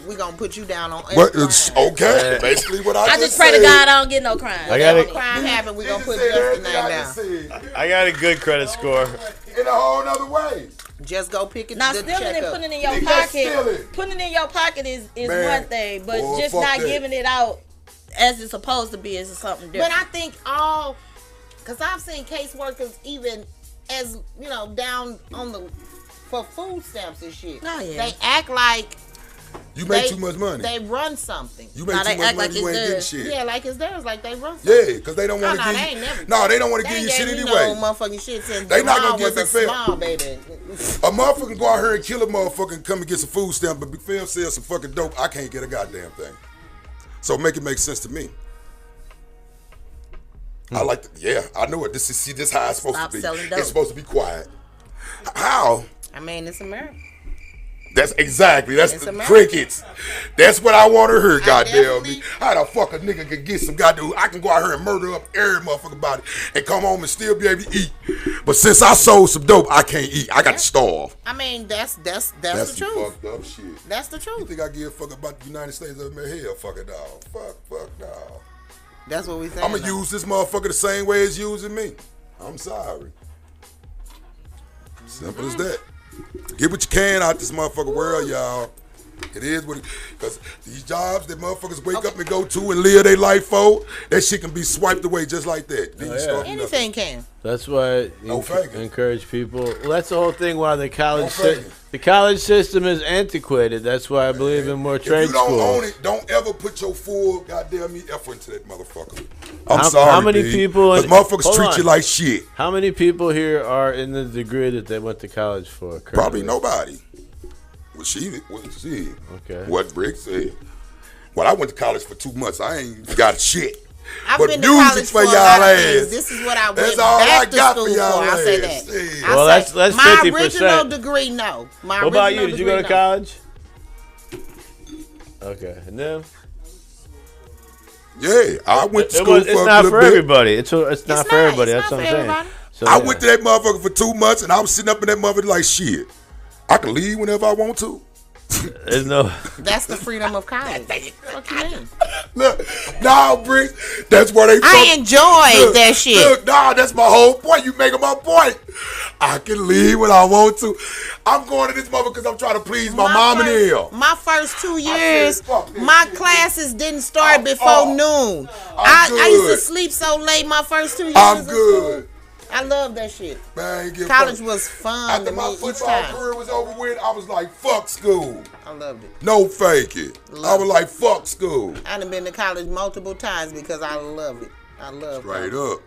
We're gonna put you down on every But it's okay. Basically what I just pray to God I don't get no crime. Whatever crime happen, we're gonna put Justin's name down. I got a good credit score. In a whole nother way. Just go pick it. Now stealing and putting it in your pocket. Putting it in your pocket is one thing, but just not giving it out as it's supposed to be is something different. But I think because I've seen caseworkers even as down on for food stamps and shit. Oh, yeah. They act like you make too much money. They run something. You make too much money. You ain't getting shit. Yeah, like it's theirs. Like they run something. Yeah, because they don't want to give you. No, they don't want to give you shit anyway. No motherfucking shit since they not gonna give it fair. Baby. A motherfucker go out here and kill a motherfucker and come and get some food stamp, but Phil sells some fucking dope. I can't get a goddamn thing. So make it make sense to me. I like I know it. This is how it's supposed to be. It's supposed to be quiet. How? I mean, it's America. That's the crickets. That's what I want to hear, goddamn me. How the fuck a nigga can get some goddamn, I can go out here and murder up every motherfucking body and come home and still be able to eat. But since I sold some dope, I can't eat. I got to starve. I mean, that's the truth. Fucked up shit. That's the truth. You think I give a fuck about the United States of America? Hell, fuck it, dog. Fuck, dog. That's what we think. I'm going to use this motherfucker the same way as using me. I'm sorry. Simple as that. Get what you can out this motherfucking world, y'all. It is what it is. Because these jobs that motherfuckers wake up and go to and live their life for, that shit can be swiped away just like that. Then anything can. That's why you encourage people. Well, that's the whole thing why the college system is antiquated. That's why I believe in more trade schools. If you don't own it, don't ever put your full goddamn effort into that motherfucker. I'm sorry, how many people? Because motherfuckers treat you like shit. How many people here are in the degree that they went to college for? Currently? Probably nobody. What she? Okay. What Brick said. Well, I went to college for 2 months. I ain't got shit. I've been to college for y'all ass. This is what I went back to school for. I'll say that. Well, that's 50%. My original degree, no. What about you? Did you go to college? Okay, and then. Yeah, I went to school. It's not for everybody. It's not for everybody. That's what I'm saying. So, I went to that motherfucker for 2 months, and I was sitting up in that motherfucker like shit. I can leave whenever I want to. There's no. That's the freedom of college. What you mean? Look, nah, Brick. That's where they. I enjoy that shit. Look, nah, that's my whole point. You making my point. I can leave when I want to. I'm going to this mother because I'm trying to please my mom and him. My first 2 years, my classes didn't start before noon. I used to sleep so late my first 2 years. I'm good. I love that shit. Man, college was fun. After my football career was over with, I was like, fuck school. I loved it. No fake it. I was like, fuck school. I done been to college multiple times because I love it. I love it. Straight up.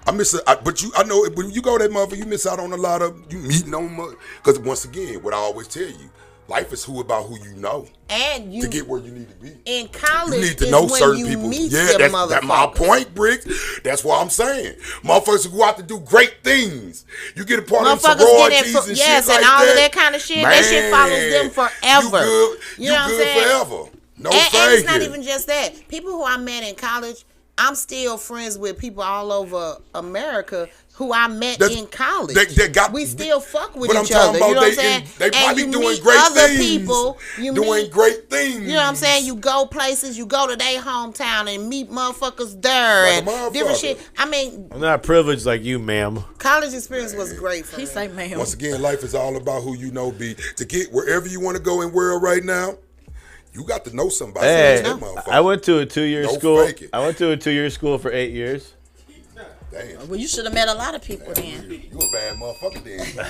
I miss it, but I know when you go that motherfucker, you miss out on a lot of, you meeting on, because once again, what I always tell you, Life is about who you know. And you to get where you need to be. In college, you need to know certain people. Meet that's my point, Briggs. That's what I'm saying. Motherfuckers who go out to do great things. You get a part of some sororities and shit like all that. of that kind of shit. Man, that shit follows them forever. You good forever. No faking. And it's not even just that. People who I met in college, I'm still friends with people all over America who I met in college. We still fuck with each other. You know what I'm saying? They probably doing great things. People, doing great things. You know what I'm saying? You go places, you go to their hometown and meet motherfuckers there and different shit. I mean, I'm not privileged like you, ma'am. College experience was great for me. He say, ma'am. Once again, life is all about who you know. To get wherever you want to go in the world right now, you got to know somebody. Hey, I went to a 2-year school. Faking. I went to a 2-year school for 8 years. Damn. Well, you should have met a lot of people then. You a bad motherfucker then.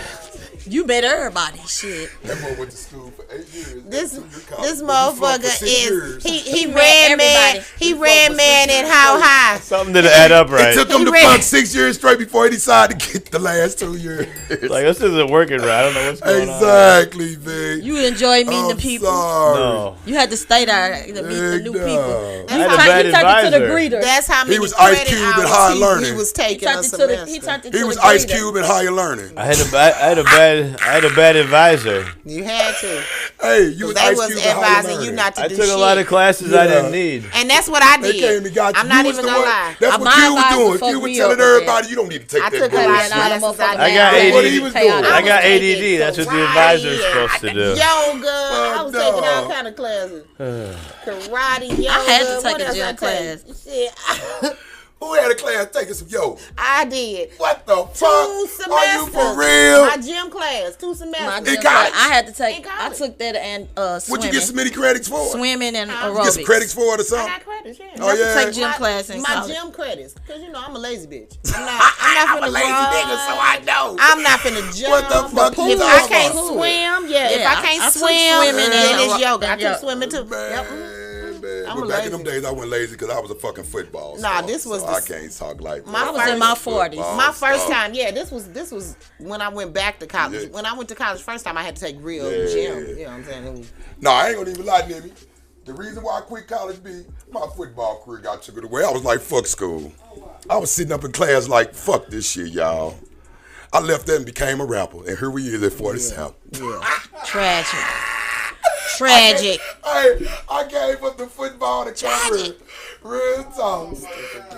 You met everybody. Shit. That boy went to school for 8 years. This motherfucker is he ran man. He ran man at how high? Something didn't add up right. It took him to fuck 6 years straight before he decided to get the last 2 years. Like this isn't working right. I don't know what's going on. Exactly, man. You enjoy meeting the people. Sorry. No. You had to stay there to meet the new people. I had a bad advisor. To the advisor. greeter. That's how many He was Ice Cube and high learning. He was taking a He semester. turned into He was the Ice greeter. Cube and higher learning. I had a bad advisor. You had to. Hey, you was They Ice was Cube and higher advising learning. you not to I do took shit. a lot of classes I didn't need. And that's what I They did. came and got you. I'm not You was even the gonna one- lie. That's My what you was advisor doing. fucked You were me telling up with everybody you don't need to take I that took a bullshit. lot of And all the classes. motherfuckers I got mad. What he ADD. was doing. I got taking ADD. That's what the karate advisor's supposed to do. Yoga. I was taking all no. kind of classes. Karate, yoga. I had to take what a else gym I take? class. Shit. Who had a class taking some yoga? I did. What the 2 fuck? semesters. Are you for real? My gym class, 2 semesters. My In gym college? class. I had to take. In I college. took that and What'd swimming. you get some many credits for? Swimming and You aerobics. get some credits for it or I something? got credits, yeah. Oh, yeah? Take gym class in My college. gym credits, because you know I'm a lazy bitch. I'm not I'm a lazy nigga, so I know. I'm not finna jump. What the fuck you If I talking can't about? swim, if Yeah, I can't I took swim, swimming then and it's yoga. I yeah. took swimming too. Yep. Man. I'm But a back in lazy. them days, I wasn't lazy because I was a fucking football Nah, star, this was so the- I can't talk like that. I was in my 40s. My first time, this was when I went back to college. Yeah. When I went to college first time, I had to take real Yeah. gym. You know what I'm saying? It was, No, I ain't gonna even lie, Nimmy. The reason why I quit college be my football career got took it away. I was like, fuck school. I was sitting up in class like, fuck this shit, y'all. I left that and became a rapper, and here we is at 47. tragic. Tragic. I gave up the football to career. Real talk.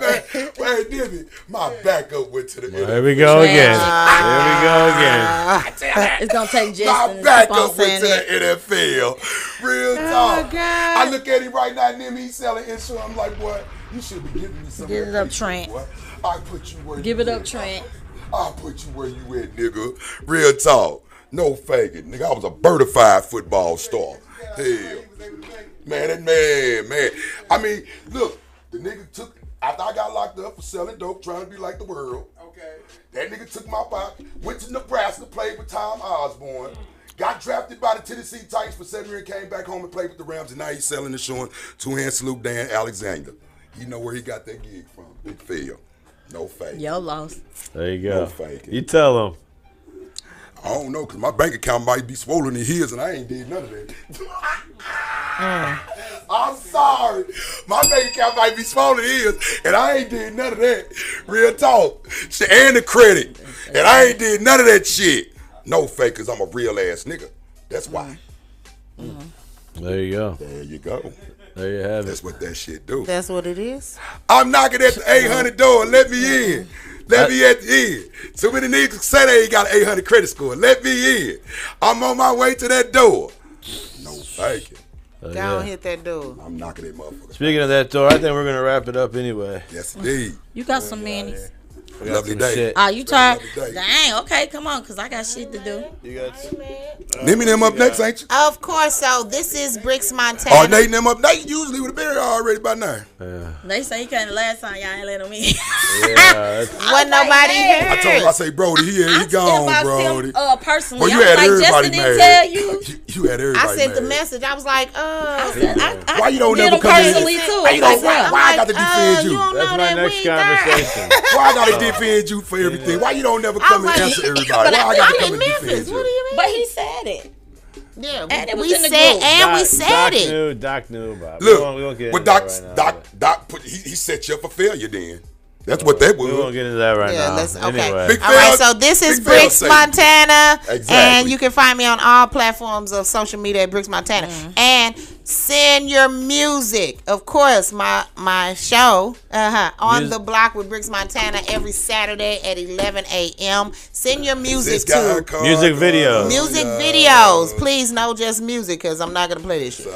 Man, hey, Nimmy, my backup went to the NFL. Here we go again. Here we go again. It's gonna take My Justin to keep on backup saying went to it. the NFL. Real talk. I look at him right now, Nimmy, he's selling insurance. I'm like, boy, you should be giving me some. Give it up, Trent. Boy. I put you where Give you it up, at. Trent. I'll put you where you at, nigga. Real talk. No faking. Nigga, I was a birdified football star. Hell. Man, that man. I mean, look, the nigga took, after I got locked up for selling dope, trying to be like the world. Okay. That nigga took my pocket, went to Nebraska, played with Tom Osborne, got drafted by the Tennessee Titans for 7 years, came back home and played with the Rams, and now he's selling insurance. Two-hand salute Dan Alexander. You know where he got that gig from. Big Phil. No fake. Yo, lost. There you go. No faking. You tell him. I don't know, because my bank account might be swollen in his, and I ain't did none of that. I'm sorry. My bank account might be swollen in his, and I ain't did none of that. Real talk. And the credit. And I ain't did none of that shit. No fake, because I'm a real ass nigga. That's why. There you go. There you go. There you have it. That's what that shit do. That's what it is. I'm knocking at the 800 door. Let me in. Let me at the end. Too many niggas say they ain't got an 800 credit score. Let me in. I'm on my way to that door. No faking. Go and hit that door. I'm knocking that motherfucker. Speaking of that door, I think we're gonna wrap it up anyway. Yes, indeed. You got some minis. Lovely day. Shit. Ah, you tired? Lovely day. Dang, okay, come on, because I got shit to do. You got Nimmy them up next, ain't you? Of course. So this is Bricks Montana. Oh, Nate them up. Nate usually would have been here already by now. They say he came the last time, y'all ain't let him in. Yeah, Wasn't nobody here. I told him, I say, Brody, he gone, Brody. Personally, Well, you I was had like, everybody Justin didn't mad. tell you. You had everybody I sent the mad. message. I was like, Why you don't did never him come in? personally, too. Why you don't? Like, Why I got to defend you? don't That's know my that next we got- conversation. Why I got to defend you for everything? Why you don't never come and like, answer everybody? Why I got to come I'm and in defend Memphis. you? What do you mean? But he said it. Yeah, And it was we in the said, group. and we said it. Doc knew about it. Look, we won't get but into that right now, Doc put he set you up for failure. Then that's what that was. We won't get into that right Yeah, now. let's, okay. Anyway. Big All right, fail- so this is big fail Bricks safe. Montana. Exactly. And you can find me on all platforms of social media at Bricks Montana. And send your music. Of course, my show, On the Block with Bricks Montana every Saturday at 11 a.m. Send your music to Music videos. music videos. Please, no just music, because I'm not going to play this shit.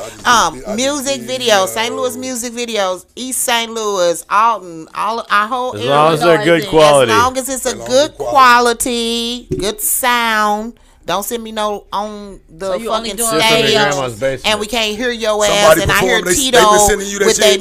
Music videos, St. Louis music videos, East St. Louis, Alton, our whole As area. long as they're good quality. As long as it's a good quality, good sound. Don't send me no on the So you only fucking doing Just in stage, your grandma's basement. and we can't hear your ass. Somebody And I hear perform, they Tito been sending you that with shit?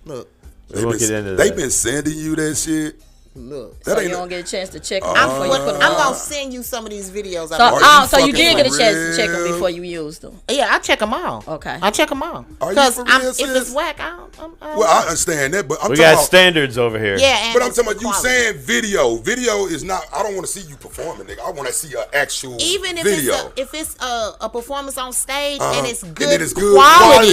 look. We won't get into They that. been sending you that shit. Look. So That you ain't. don't get a chance to check I'm, them before you put them I'm on. gonna send you some of these videos. So, Are you so you fucking did get a for chance to check them real? before you used them. Yeah, I check them all. Okay. I check them all. Are you Because for real, if sis? it's whack, I don't. Well, I understand that, but I'm We talking got about. standards over here. Yeah, and But I'm it's talking about you quality. saying video. Video is not. I don't want to see you performing, nigga. I want to see an actual Even if video. it's a performance on stage and it's And good, it is good quality.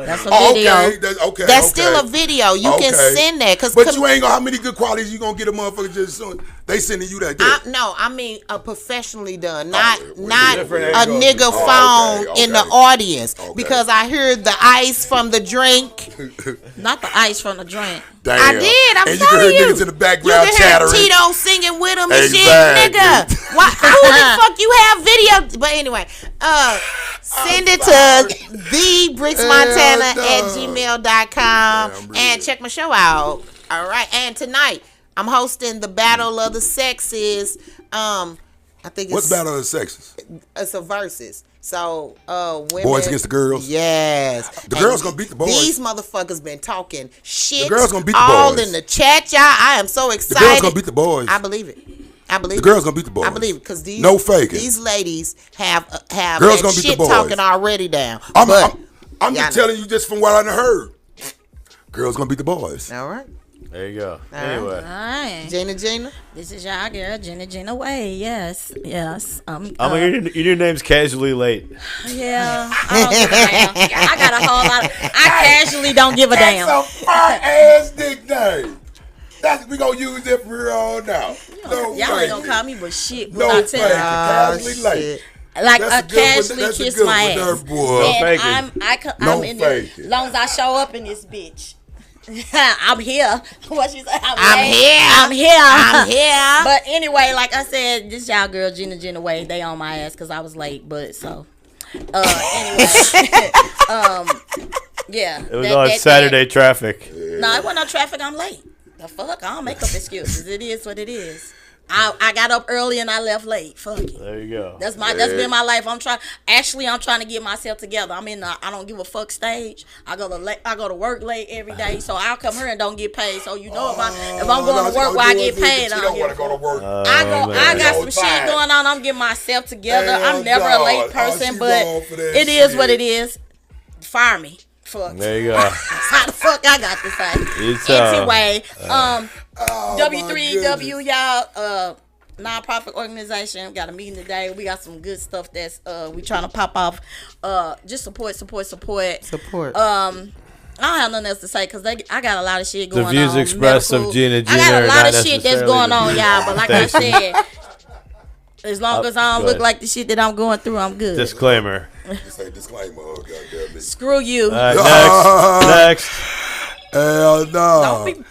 That's a Oh, video. okay. Okay. That's okay. still a video. You can Okay. send that because But you ain't gonna how many good qualities you gonna get a motherfucker just soon. They sending you that. no, I mean a professionally done, not well, not different a angles. nigga Oh, phone okay, in the okay. audience Okay. because I heard the ice from the drink. Not the ice from the drink. Damn. I did. I'm and you can telling hear you. niggas in the background You can hear chattering. Tito singing with him and Exactly. shit, nigga. Why? Who the fuck you have video? But anyway, send it to thebricksmontana at gmail.com and check my show out. All right, and tonight I'm hosting the Battle of the Sexes. I think it's What's Battle of the Sexes? It's a versus. So, women, Boys against the girls? Yes, The girls gonna beat the boys. These motherfuckers been talking shit. The girls gonna beat the all boys. in the chat, y'all. I am so The excited. girls gonna beat the boys. I believe it. I believe The girls gonna beat the boys. I believe it because these No faking. These ladies have Girls that gonna beat the shit boys. talking already down. I'm but just y'all telling you just from what I done heard. Girls gonna beat the boys. all right, There you go. right. Anyway. All right. Gina. This is y'all girl, Gina Way. Yes. I'm your name's casually late. Yeah. I don't give a damn. I got a whole lot I casually don't give a damn. That's a fire ass nickname. We gonna use it for real on now. No Y'all ain't gonna faking. call me but shit. No But I faking. tell you. Casually shit. late. Like That's I a good one. casually That's a kiss good my one there, ass. boy. And faking. No I'm in this. faking. As long as I show up in this bitch. I'm here. What she say? I'm here. I'm here. I'm here. But anyway, like I said, this y'all girl Gina Way, they on my ass because I was late. But so anyway, yeah. It was on Saturday traffic. No, it wasn't no traffic. I'm late. The fuck? I don't make up excuses. It is what it is. I got up early and I left late. Fuck it. There you go. That's been my life. I'm trying to get myself together. I'm in the I don't give a fuck stage. I go to work late every day, so I'll come here and don't get paid. So you know if I'm going to work where I get paid, I don't want give to a go to work. I got some shit going on. I'm getting myself together. I'm never a late person, but it is what it is. Fire me. Fuck. There you go. How the fuck I got to say? It's, anyway, Oh, W3W, y'all, nonprofit organization. Got a meeting today. We got some good stuff that's we trying to pop off. Just support. I don't have nothing else to say because I got a lot of shit going on. The views expressed medical. of Gina I got are a lot not of shit that's necessarily going the on, y'all. But like I said, as long as I don't go look ahead. like the shit that I'm going through, I'm good. Disclaimer. Say disclaimer. Oh, goddamn it. Screw you. Next. Hell no. Don't be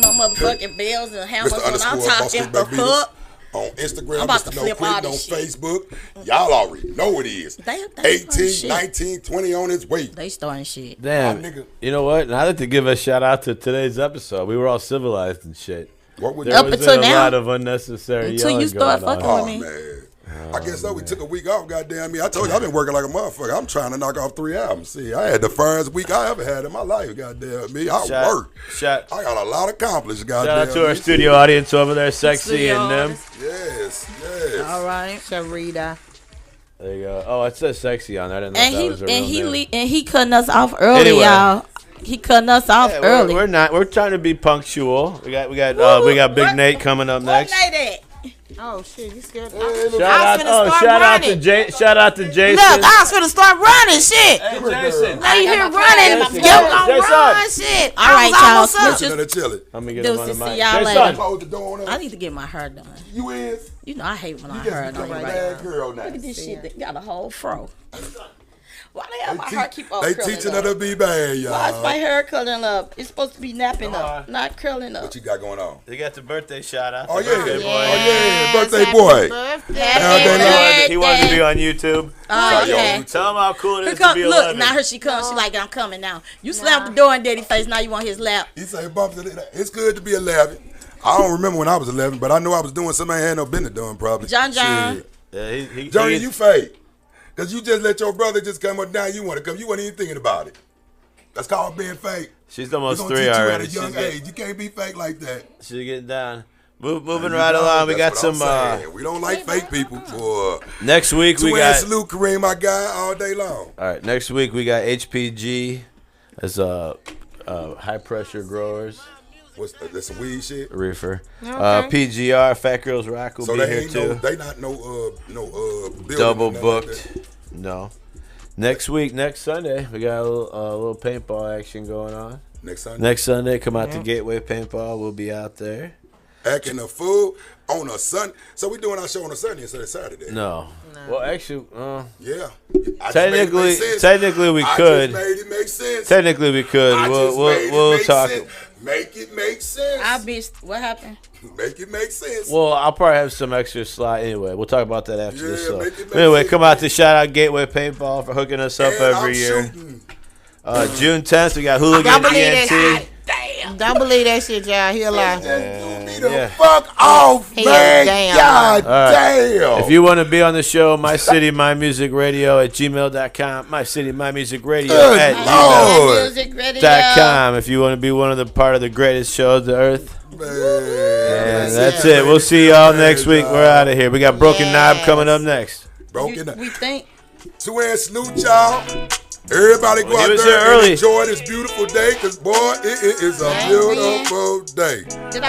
no motherfucking bells and hammers Mr. when I'm Underscore talking Busted the Back Beaters fuck. on Instagram, I'm about Mr. to No flip all Quitting on this shit. Facebook. Y'all already know what it is. They 18, 19, 20 on its way. They starting shit. Damn. nigga. You know what? And I'd like to give a shout out to today's episode. We were all civilized and shit. What would There Up wasn't until a now. lot of unnecessary Until you yelling start going on. fucking Oh, with me. man. I guess so. We took a week off, goddamn me. I told you I've been working like a motherfucker. I'm trying to knock off 3 albums. See, I had the first week I ever had in my life, goddamn me. I work. I got a lot accomplished, goddamn Shout out to our me. studio audience over there, Sexy Studio and them. Yes. All right. Sharita. There you go. Oh, it says Sexy on there. I didn't know if that was a real name. And he cutting us off early, Anyway. y'all. He cutting us off Yeah, early. We're not. We're trying to be punctual. We got Big Nate coming up next. Where Nate at? Oh shit, you scared? Shout out to Jason. Look, I was finna start running. Shit. Hey, Jason. Now you here running. You gonna run? Shit. All right, y'all. Let me get him on the See mic. y'all Jason. later. I need to get my hair done. You is? You know I hate when I hair done right now. Girl now. Look at this shit. They got a whole fro. Why the hell my hair keep on They curling teaching up? her to be bad, y'all. Why is my hair curling up? It's supposed to be napping up, not curling up. What you got going on? They got the birthday shout out. Oh yeah, birthday boy. Birthday boy. He wanted to be on YouTube. Oh, okay. Tell him how cool it is Look, to be 11. now here she comes. She like, I'm coming now. You slammed the door in Daddy face. Now you on his lap. He say, "Bumps, it's good to be 11." I don't remember when I was 11, but I know I was doing something I had no business doing probably. John. Shit. Yeah, Johnny, you fake. Because you just let your brother just come up down. You want to come. You weren't even thinking about it. That's called being fake. She's almost 3 teach you already. at a young age. You can't be fake like that. She's getting down. Moving right along. We got some. We don't like fake people. For next week we got. Salute Kareem, my guy, all day long. All right. Next week we got HPG as high pressure growers. That's some weed shit. Reefer. Okay. PGR Fat Girls Rock will So be they here ain't too. they not Double booked. No. Next Sunday we got a little paintball action going on. Next Sunday, come out to Gateway Paintball. We'll be out there. Acting a fool on a Sunday. So we doing our show on a Sunday instead of Saturday. No. Well, actually, yeah. Technically we could. I just made it make sense. Technically we could. We'll talk. Make it make sense. What happened? Make it make sense. Well, I'll probably have some extra slide anyway. We'll talk about that after this. So. Make it Anyway, sense. come out to shout out Gateway Paintball for hooking us up every year. June 10th, we got Hooligan ENT. Don't believe that shit, y'all. He alive. Fuck off, man. God damn. If you want to be on the show, My City, My Music Radio at gmail.com. My City, My Music Radio at gmail.com. If you want to be one of the part of the greatest show of the earth. And that's it. We'll see y'all next week. We're out of here. We got Broken Knob coming up next. We think. Salute y'all. Everybody go out there and enjoy this beautiful day, because boy, it is a beautiful day.